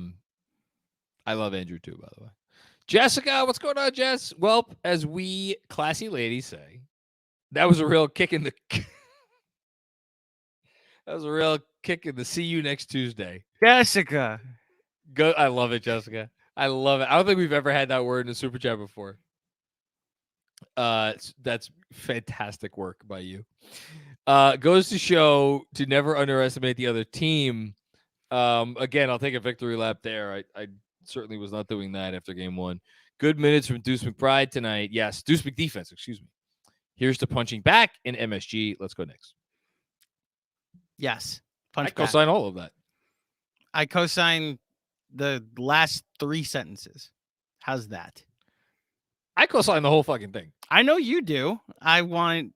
love Andrew too, by the way. Jessica, what's going on, Jess? Well, as we classy ladies say, that was a real kick in the see you next Tuesday. Jessica. Go. I love it, Jessica. I love it. I don't think we've ever had that word in a super chat before. That's fantastic work by you. Goes to show to never underestimate the other team. Again, I'll take a victory lap there. I certainly was not doing that after game one. Good minutes from Deuce McBride tonight. Yes, Deuce McDefense, excuse me. Here's to punching back in MSG. Let's go Knicks. Yes. I co-sign all of that. I co-sign the last three sentences. How's that? I co-sign the whole fucking thing. I know you do. I want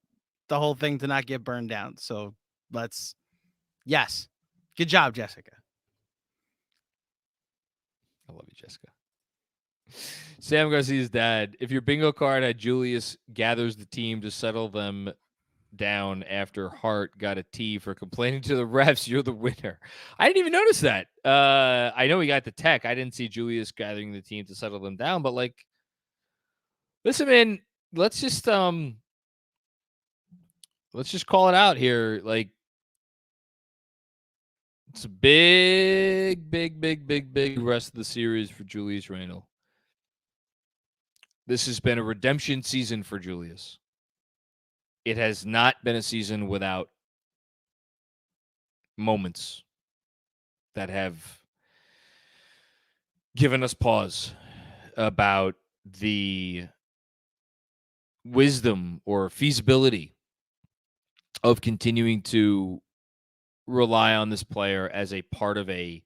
the whole thing to not get burned down. So yes. Good job, Jessica. I love you, Jessica. Sam Garcia's dad. If your bingo card had Julius gathers the team to settle them down after Hart got a T for complaining to the refs, you're the winner. I didn't even notice that. I know he got the tech. I didn't see Julius gathering the team to settle them down, but listen, man, let's just call it out here. Like, it's a big rest of the series for Julius Randle. This has been a redemption season for Julius. It has not been a season without moments that have given us pause about the wisdom or feasibility of continuing to rely on this player as a part of a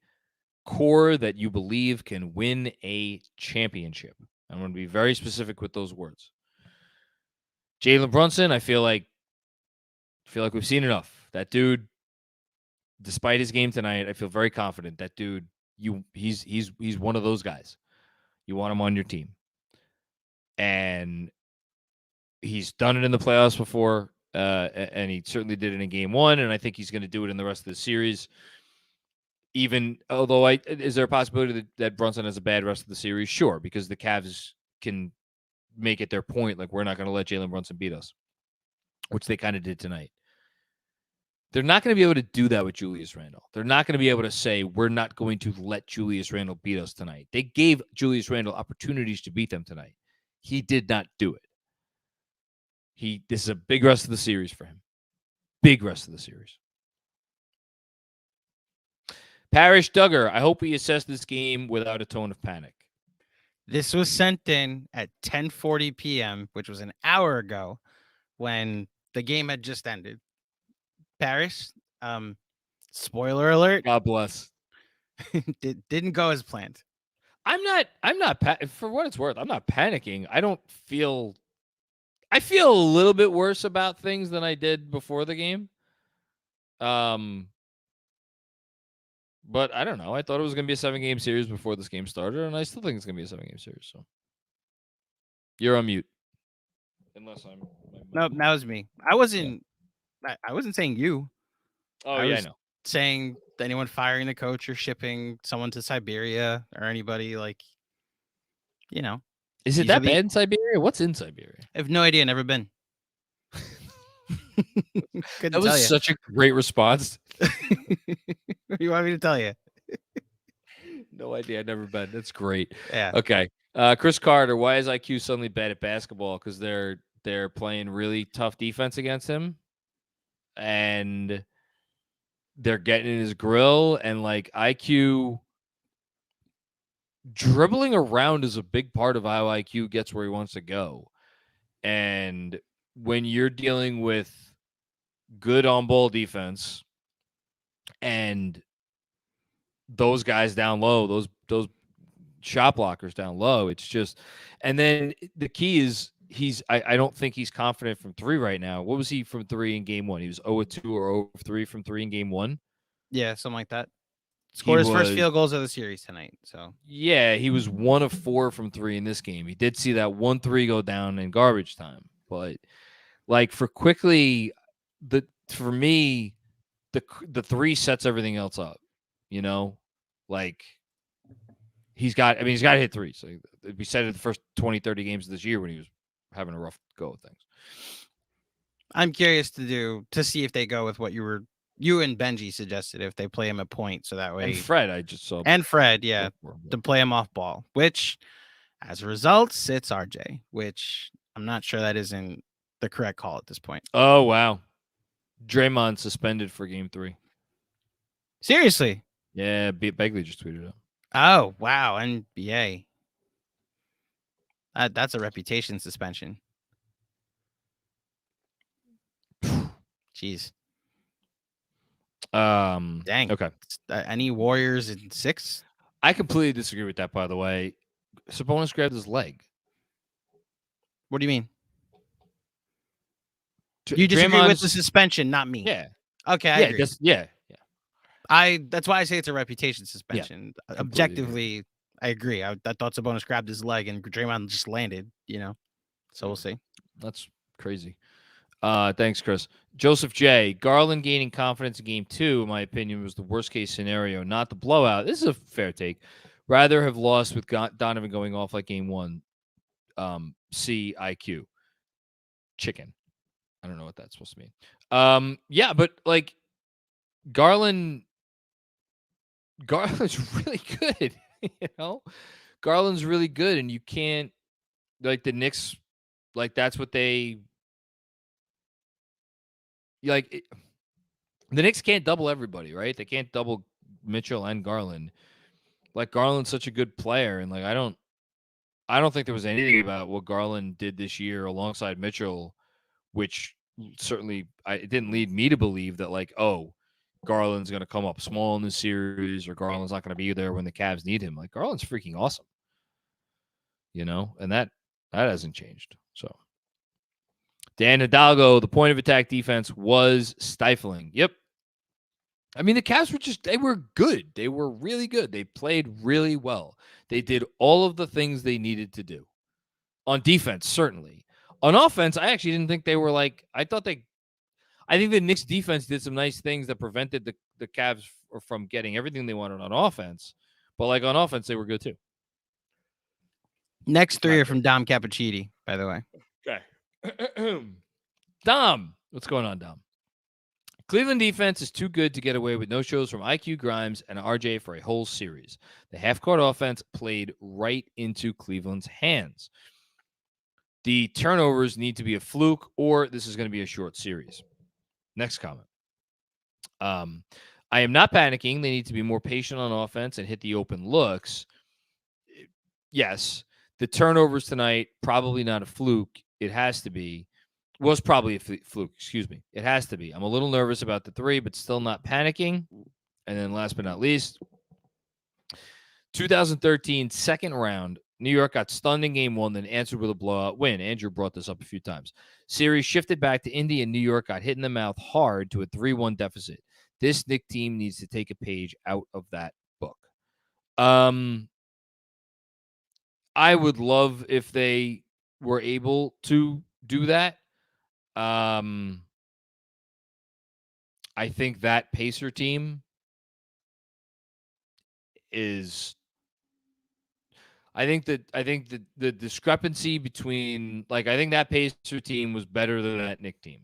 core that you believe can win a championship. I'm going to be very specific with those words. Jalen Brunson, I feel like we've seen enough. That dude, despite his game tonight, I feel very confident. That dude, he's one of those guys. You want him on your team. And he's done it in the playoffs before, and he certainly did it in game one, and I think he's going to do it in the rest of the series. Even although is there a possibility that Brunson has a bad rest of the series? Sure, because the Cavs can make it their point, like, we're not going to let Jalen Brunson beat us, which they kind of did tonight. They're not going to be able to do that with Julius Randle. They're not going to be able to say, we're not going to let Julius Randle beat us tonight. They gave Julius Randle opportunities to beat them tonight. He did not do it. This is a big rest of the series for him. Big rest of the series. Parrish Duggar, I hope he assessed this game without a tone of panic. This was sent in at 10:40 p.m., which was an hour ago when the game had just ended. Paris, spoiler alert. God bless. Didn't go as planned. I'm not for what it's worth, I'm not panicking. I feel a little bit worse about things than I did before the game. But I don't know. I thought it was going to be a 7-game series before this game started, and I still think it's going to be a 7-game series. So you're on mute. Unless I'm. Nope, that was me. I wasn't saying you. Oh, I yeah, was I know. saying anyone firing the coach or shipping someone to Siberia or anybody, like, you know. Is it that bad in Siberia? What's in Siberia? I have no idea. Never been. That was such a great response. What do you want me to tell you? No idea. I've never been. That's great. Yeah. Okay. Chris Carter, why is IQ suddenly bad at basketball? Because they're playing really tough defense against him, and they're getting in his grill, and like IQ dribbling around is a big part of how IQ gets where he wants to go. And when you're dealing with good on-ball defense and those guys down low, those shot blockers down low, it's just, and then the key is I don't think he's confident from three right now. What was he from three in game one? He was 0-2 or 0-3 from three in game one. Yeah, something like that. Scored his first field goals of the series tonight. So yeah, he was 1 of 4 from three in this game. He did see that 1-3 go down in garbage time, but like for quickly, for me, the three sets everything else up. You know, like he's got to hit threes. So we said it the first 20, 30 games of this year when he was having a rough go of things. I'm curious to see if they go with what you and Benji suggested, if they play him at point, so that way. And Fred, I just saw. And Fred, yeah, to play him off ball, which as a result sits RJ, which I'm not sure that isn't the correct call at this point. Oh, wow. Draymond suspended for game 3. Seriously? Yeah, Begley just tweeted it. Oh, wow. NBA. That's a reputation suspension. Jeez. Dang. Okay. Any Warriors in 6? I completely disagree with that, by the way. Sabonis grabbed his leg. What do you mean? You disagree with the suspension, not me. Yeah. Okay, I agree. Yeah. That's why I say it's a reputation suspension. Yeah, objectively, I agree. I thought Sabonis grabbed his leg and Draymond just landed, So we'll see. That's crazy. Thanks, Chris. Joseph J. Garland gaining confidence in game 2, in my opinion, was the worst case scenario, not the blowout. This is a fair take. Rather have lost with Donovan going off like game 1. C IQ. chicken. I don't know what that's supposed to mean. Yeah, but like Garland's really good. You know, Garland's really good, and you can't like the Knicks. Like that's what they like. The Knicks can't double everybody, right? They can't double Mitchell and Garland. Like Garland's such a good player, and like I don't think there was anything about what Garland did this year alongside Mitchell, which certainly it didn't lead me to believe that like, oh, Garland's going to come up small in the series or Garland's not going to be there when the Cavs need him. Like Garland's freaking awesome, you know, and that hasn't changed. So Dan Hidalgo, the point of attack defense was stifling. Yep. I mean, the Cavs they were good. They were really good. They played really well. They did all of the things they needed to do. On defense, certainly. On offense, I actually didn't think they were like, I think the Knicks defense did some nice things that prevented the Cavs from getting everything they wanted on offense. But like on offense, they were good too. Next three are from Dom Cappuccini, by the way. Okay. Dom. What's going on, Dom? Cleveland defense is too good to get away with no-shows from IQ Grimes and RJ for a whole series. The half-court offense played right into Cleveland's hands. The turnovers need to be a fluke, or this is going to be a short series. Next comment. I am not panicking. They need to be more patient on offense and hit the open looks. Yes, the turnovers tonight, probably not a fluke. It has to be. Was probably a fluke, excuse me. It has to be. I'm a little nervous about the three, but still not panicking. And then last but not least, 2013 second round, New York got stunned in game one, then answered with a blowout win. Andrew brought this up a few times. Series shifted back to Indy, and New York got hit in the mouth hard to a 3-1 deficit. This Knicks team needs to take a page out of that book. I would love if they were able to do that. I think that Pacer team is. I think the discrepancy between I think that Pacer team was better than that Knicks team.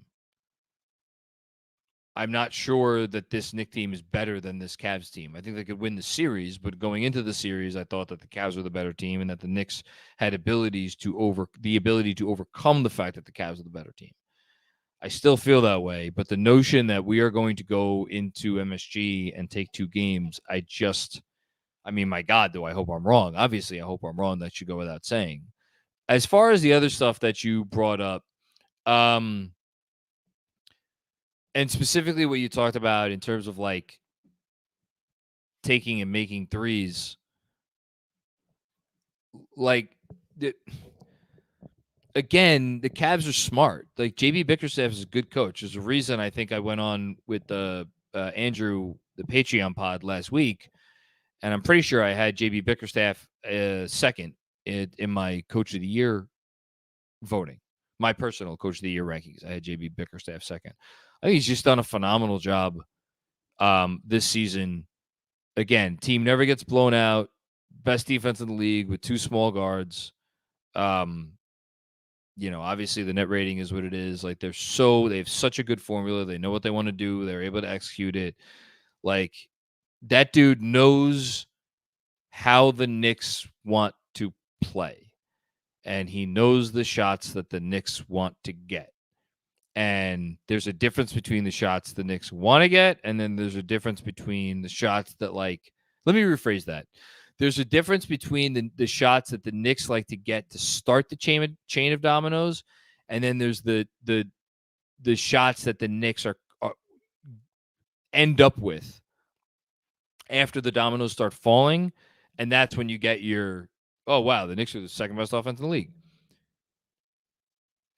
I'm not sure that this Knicks team is better than this Cavs team. I think they could win the series, but going into the series, I thought that the Cavs were the better team and that the Knicks had the ability to overcome the fact that the Cavs are the better team. I still feel that way, but the notion that we are going to go into MSG and take 2 games, I mean, my God, do I hope I'm wrong? Obviously, I hope I'm wrong. That should go without saying. As far as the other stuff that you brought up, and specifically what you talked about in terms of taking and making threes, again, the Cavs are smart. Like JB Bickerstaff is a good coach. There's a reason I think I went on with Andrew, the Patreon pod last week, and I'm pretty sure I had JB Bickerstaff second in my Coach of the Year voting, my personal Coach of the Year rankings. I had JB Bickerstaff second. I think he's just done a phenomenal job this season. Again, team never gets blown out. Best defense in the league with 2 small guards. Obviously the net rating is what it is. Like they have such a good formula. They know what they want to do. They're able to execute it. Like that dude knows how the Knicks want to play. And he knows the shots that the Knicks want to get. And there's a difference between the shots the Knicks want to get, and then there's a difference between the shots that let me rephrase that. There's a difference between the shots that the Knicks like to get to start the chain of dominoes, and then there's the shots that the Knicks are end up with after the dominoes start falling, and that's when you get your, oh wow, the Knicks are the second best offense in the league.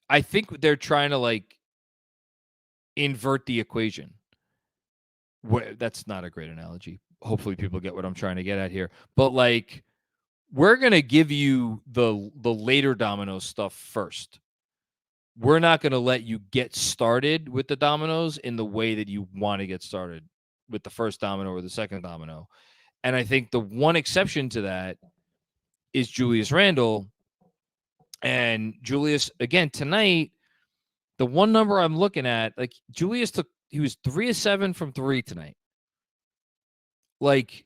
I think they're trying to invert the equation. That's not a great analogy. Hopefully people get what I'm trying to get at here. But we're going to give you the later domino stuff first. We're not going to let you get started with the dominoes in the way that you want to get started with the first domino or the second domino. And I think the one exception to that is Julius Randle. And Julius, again, tonight, The one number I'm looking at, like Julius he was 3 of 7 from 3 tonight. Like,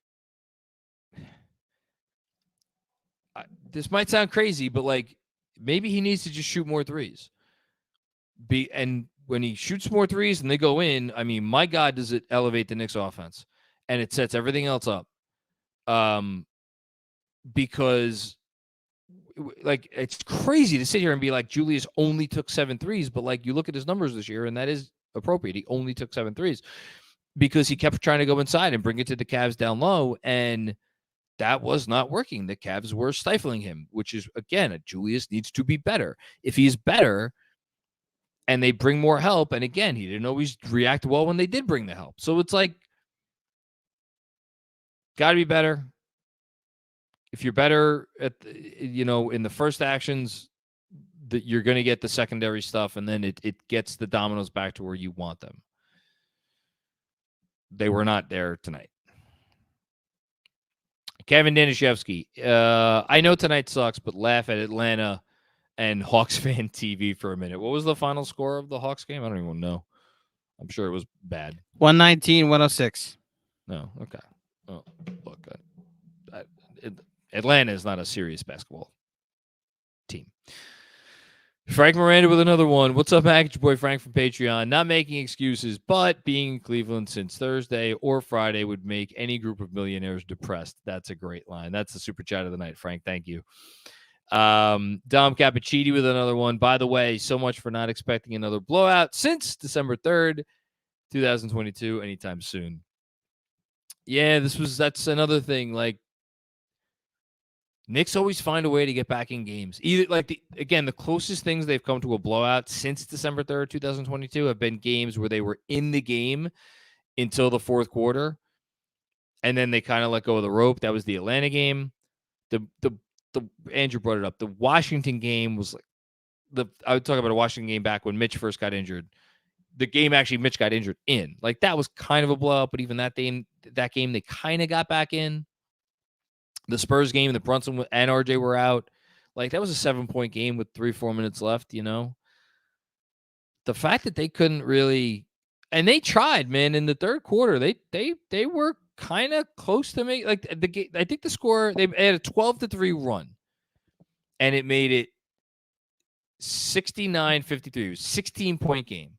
this might sound crazy, but like maybe he needs to just shoot more threes. And when he shoots more threes and they go in, I mean, my God, does it elevate the Knicks offense, and it sets everything else up. Because like it's crazy to sit here and be like Julius only took 7 threes, but like you look at his numbers this year, and that is appropriate. He only took 7 threes because he kept trying to go inside and bring it to the Cavs down low, and that was not working. The Cavs were stifling him, which is, again, Julius needs to be better. If he's better and they bring more help, and again, he didn't always react well when they did bring the help. So it's like, got to be better. If you're better at, in the first actions, that you're going to get the secondary stuff, and then it gets the dominoes back to where you want them. They were not there tonight. Kevin Danishevsky, I know tonight sucks, but laugh at Atlanta and Hawks fan TV for a minute. What was the final score of the Hawks game? I don't even know. I'm sure it was bad. 119-106. No, okay. Oh, look, Atlanta is not a serious basketball team. Frank Miranda with another one. What's up, Package Boy Frank from Patreon? Not making excuses, but being in Cleveland since Thursday or Friday would make any group of millionaires depressed. That's a great line. That's the super chat of the night, Frank. Thank you. Dom Cappuccini with another one. By the way, so much for not expecting another blowout since December 3rd, 2022, anytime soon. Yeah, that's another thing. Like, Knicks always find a way to get back in games. Either the closest things they've come to a blowout since December 3rd, 2022 have been games where they were in the game until the fourth quarter, and then they kind of let go of the rope. That was the Atlanta game. The Andrew brought it up. The Washington game was like I would talk about a Washington game back when Mitch first got injured. The game actually Mitch got injured in. Like, that was kind of a blowout, but even that game they kind of got back in. The Spurs game, the Brunson and RJ were out. Like, that was a 7-point game with 3-4 minutes left, The fact that they couldn't really, and they tried, man, in the third quarter. They were kind of close to make, like, the game. I think the score, they had a 12-3 run, and it made it 69-53. It was a 16-point game.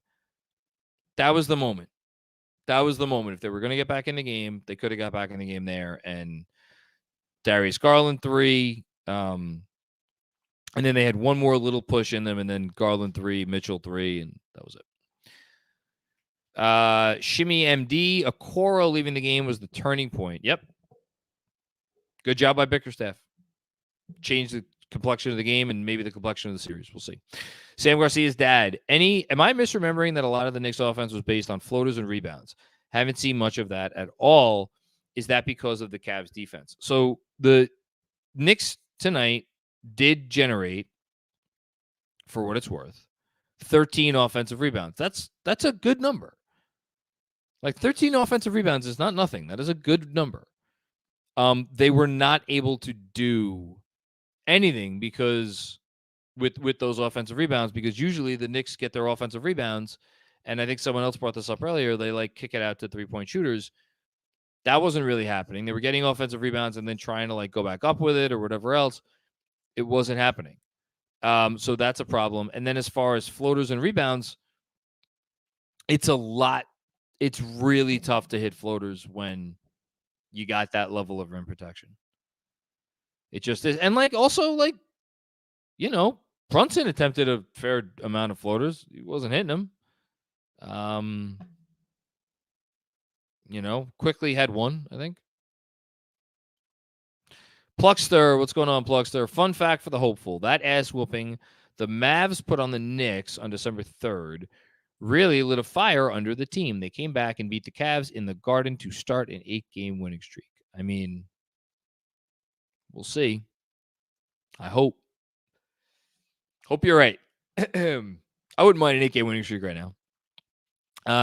That was the moment. If they were going to get back in the game, they could have got back in the game there, and Darius Garland 3, and then they had one more little push in them, and then Garland 3, Mitchell 3, and that was it. Shimmy MD, Okoro leaving the game was the turning point. Yep. Good job by Bickerstaff. Changed the complexion of the game and maybe the complexion of the series. We'll see. Sam Garcia's dad. Am I misremembering that a lot of the Knicks offense was based on floaters and rebounds? Haven't seen much of that at all. Is that because of the Cavs defense? So the Knicks tonight did generate, for what it's worth, 13 offensive rebounds. That's a good number. Like, 13 offensive rebounds is not nothing. That is a good number. They were not able to do anything because with those offensive rebounds, because usually the Knicks get their offensive rebounds, and I think someone else brought this up earlier, they like kick it out to three-point shooters. That wasn't really happening. They were getting offensive rebounds and then trying to like go back up with it or whatever else. It wasn't happening. So that's a problem. And then as far as floaters and rebounds, it's a lot. It's really tough to hit floaters when you got that level of rim protection. It just is. And like, also, like, Brunson attempted a fair amount of floaters. He wasn't hitting them. Quickly had one, I think. Pluckster, what's going on, Pluckster? Fun fact for the hopeful. That ass whooping the Mavs put on the Knicks on December 3rd really lit a fire under the team. They came back and beat the Cavs in the Garden to start an 8-game winning streak. I mean, we'll see. I hope. Hope you're right. I wouldn't mind an 8-game winning streak right now.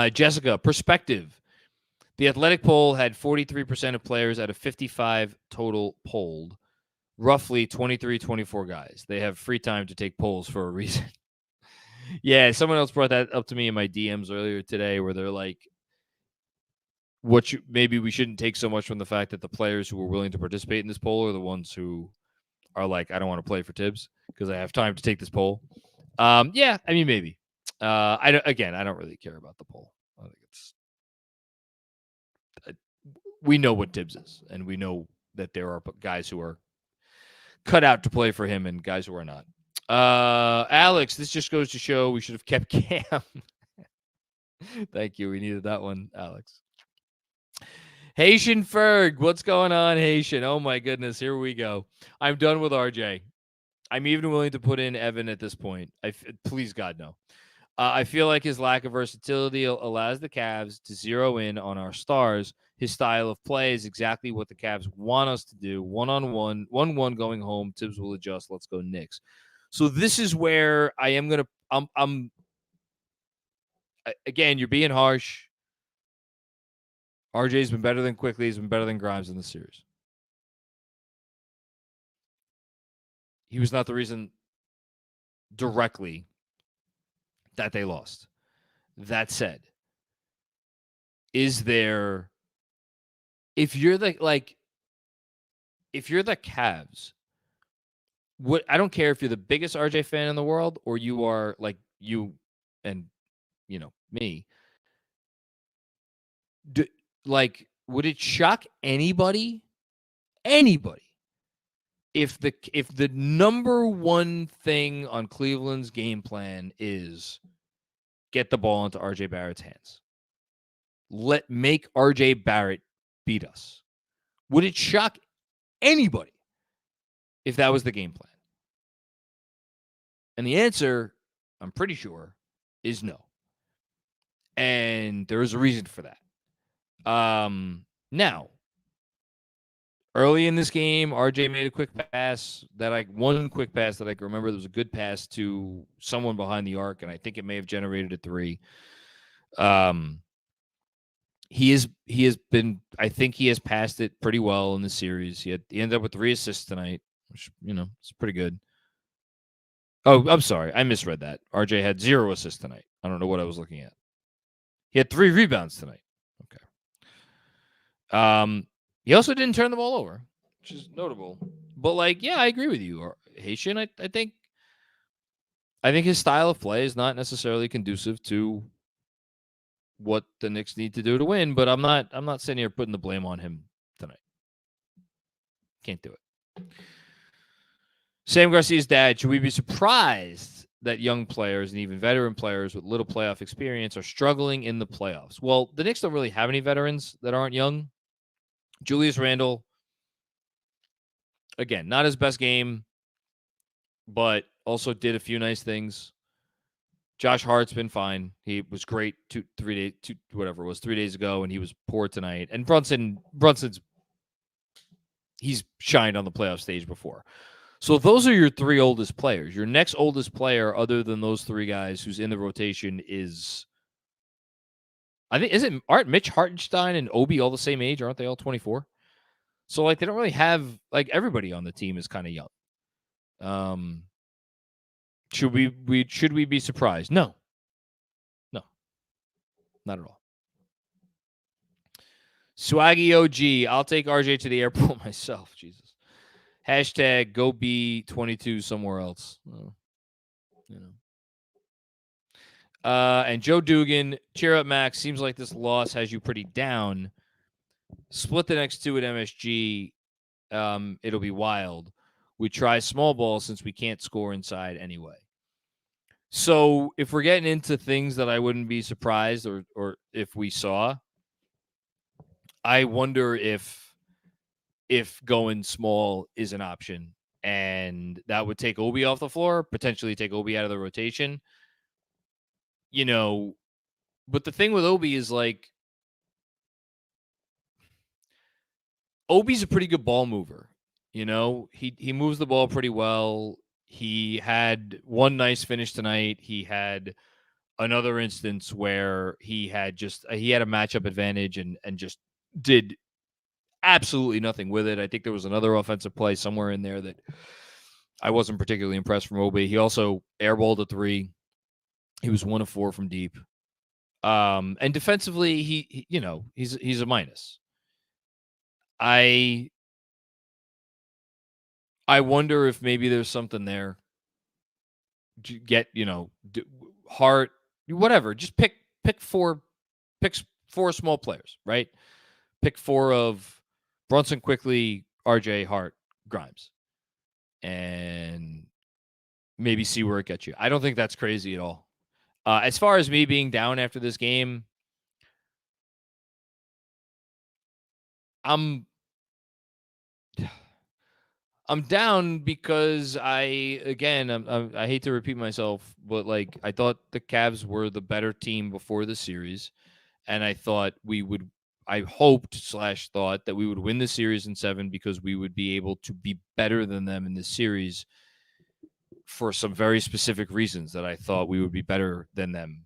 Jessica, perspective. The Athletic poll had 43% of players out of 55 total polled, roughly 23, 24 guys. They have free time to take polls for a reason. Yeah, someone else brought that up to me in my DMs earlier today, where they're like, maybe we shouldn't take so much from the fact that the players who were willing to participate in this poll are the ones who are like, I don't want to play for Tibbs because I have time to take this poll. Yeah, I mean, maybe. I don't really care about the poll. I think we know what Tibbs is, and we know that there are guys who are cut out to play for him and guys who are not. Alex, this just goes to show we should have kept Cam. Thank you. We needed that one, Alex. Haitian Ferg, what's going on, Haitian? Oh my goodness, here we go. I'm done with RJ. I'm even willing to put in Evan at this point. Please, God, no. I feel like his lack of versatility allows the Cavs to zero in on our stars. His style of play is exactly what the Cavs want us to do. 1-on-1, 1-1 going home. Tibbs will adjust. Let's go Knicks. So this is where I am going to again, you're being harsh. RJ's been better than Quickly. He's been better than Grimes in the series. He was not the reason directly that they lost. That said, is there, if you're the Cavs, I don't care if you're the biggest RJ fan in the world or you are like you and me. Would it shock anybody if the number one thing on Cleveland's game plan is get the ball into RJ Barrett's hands? Make RJ Barrett beat us. Would it shock anybody if that was the game plan? And the answer, I'm pretty sure, is no. And there is a reason for that. Now, early in this game, RJ made a quick pass one quick pass that I can remember. There was a good pass to someone behind the arc, and I think it may have generated a three. He has been, I think he has passed it pretty well in the series. He ended up with 3 assists tonight, which, it's pretty good. Oh, I'm sorry. I misread that. RJ had 0 assists tonight. I don't know what I was looking at. He had 3 rebounds tonight. Okay. He also didn't turn the ball over, which is notable. But I agree with you, Haitian. I think his style of play is not necessarily conducive to what the Knicks need to do to win. But I'm not sitting here putting the blame on him tonight. Can't do it. Sam Garcia's dad, should we be surprised that young players and even veteran players with little playoff experience are struggling in the playoffs? Well, the Knicks don't really have any veterans that aren't young. Julius Randle, again, not his best game, but also did a few nice things. Josh Hart's been fine. He was great 3 days ago, and he was poor tonight. And Brunson's he's shined on the playoff stage before. So those are your 3 oldest players. Your next oldest player, other than those 3 guys who's in the rotation, is, I think, aren't Mitch Hartenstein and Obi all the same age? Aren't they all 24? So they don't really have, everybody on the team is kind of young. Should we be surprised? No, not at all. Swaggy OG, I'll take RJ to the airport myself. Jesus. Hashtag go be 22 somewhere else. And Joe Dugan, cheer up, Max. Seems like this loss has you pretty down. Split the next 2 at MSG. It'll be wild. We try small ball since we can't score inside anyway. So if we're getting into things that I wouldn't be surprised or if we saw, I wonder if going small is an option, and that would take Obi off the floor, potentially take Obi out of the rotation. But the thing with Obi is Obi's a pretty good ball mover. He moves the ball pretty well. He had one nice finish tonight. He had another instance where he had a matchup advantage and just did absolutely nothing with it. I think there was another offensive play somewhere in there that I wasn't particularly impressed from Obi. He also airballed a 3. He was 1 of 4 from deep. And defensively, he he's a minus. I wonder if maybe there's something there. Get Hart, whatever. Just pick four small players, right? Pick 4 of Brunson, Quickly, RJ, Hart, Grimes, and maybe see where it gets you. I don't think that's crazy at all. As far as me being down after this game, I'm down because I hate to repeat myself, but like I thought the Cavs were the better team before the series, and I thought I hoped/thought that we would win the series in 7 because we would be able to be better than them in this series for some very specific reasons that I thought we would be better than them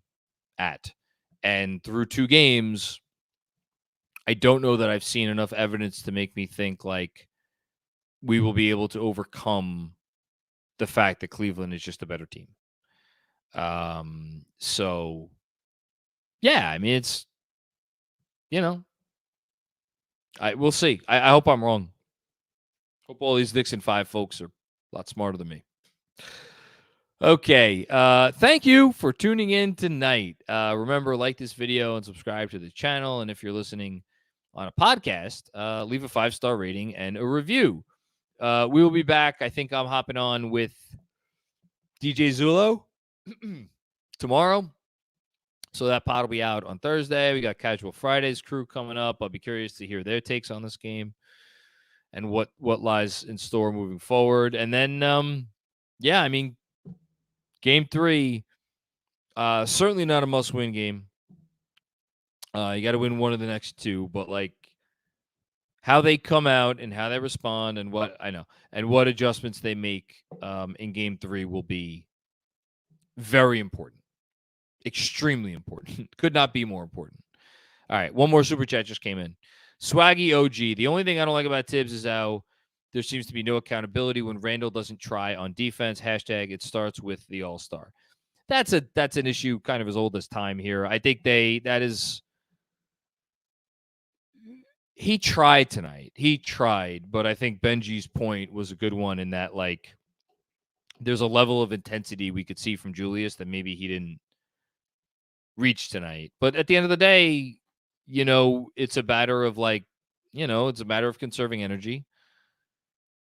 at. And through 2 games, I don't know that I've seen enough evidence to make me think like we will be able to overcome the fact that Cleveland is just a better team. So yeah, I mean, it's, we'll see. I hope I'm wrong. Hope all these Knicks in 5 folks are a lot smarter than me. Okay. Thank you for tuning in tonight. Remember, like this video and subscribe to the channel. And if you're listening on a podcast, leave a 5-star rating and a review. We will be back. I think I'm hopping on with DJ Zulo tomorrow. So that pod will be out on Thursday. We got Casual Fridays crew coming up. I'll be curious to hear their takes on this game and what lies in store moving forward. And then, I mean, Game 3, certainly not a must-win game. You got to win one of the next 2, but like how they come out and how they respond and what adjustments they make in Game 3 will be very important, extremely important. Could not be more important. All right, one more super chat just came in. Swaggy OG. The only thing I don't like about Tibbs is how there seems to be no accountability when Randall doesn't try on defense. # it starts with the All-Star. That's an issue kind of as old as time here. I think he tried tonight. He tried, but I think Benji's point was a good one in that, like, there's a level of intensity we could see from Julius that maybe he didn't reach tonight. But at the end of the day, it's a matter of it's a matter of conserving energy.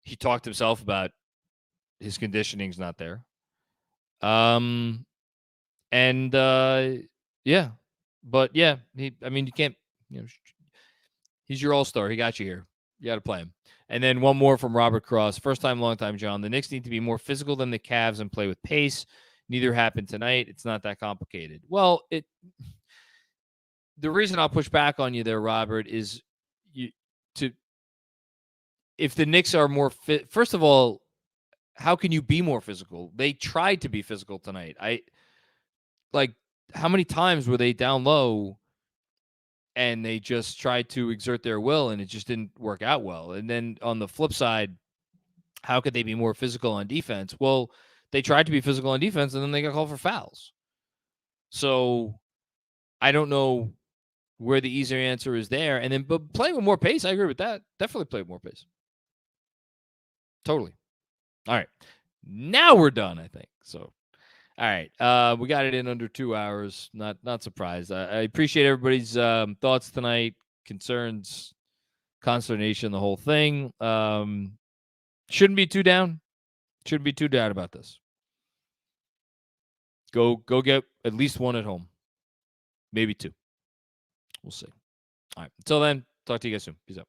He talked himself about his conditioning's not there. But yeah, you can't, he's your all-star. He got you here. You got to play him. And then one more from Robert Cross. First time, long time, John. The Knicks need to be more physical than the Cavs and play with pace. Neither happened tonight. It's not that complicated. Well, the reason I'll push back on you there, Robert, is if the Knicks are more fit, first of all, how can you be more physical? They tried to be physical tonight. How many times were they down low and they just tried to exert their will and it just didn't work out well? And then on the flip side, how could they be more physical on defense? Well, they tried to be physical on defense and then they got called for fouls. So I don't know where the easier answer is there. And then, but playing with more pace, I agree with that. Definitely play with more pace. Totally. All right. Now we're done, I think. So, all right. We got it in under 2 hours. Not surprised. I appreciate everybody's thoughts tonight, concerns, consternation, the whole thing. Shouldn't be too down. Shouldn't be too down about this. Go get at least one at home. Maybe 2. We'll see. All right. Until then, talk to you guys soon. Peace out.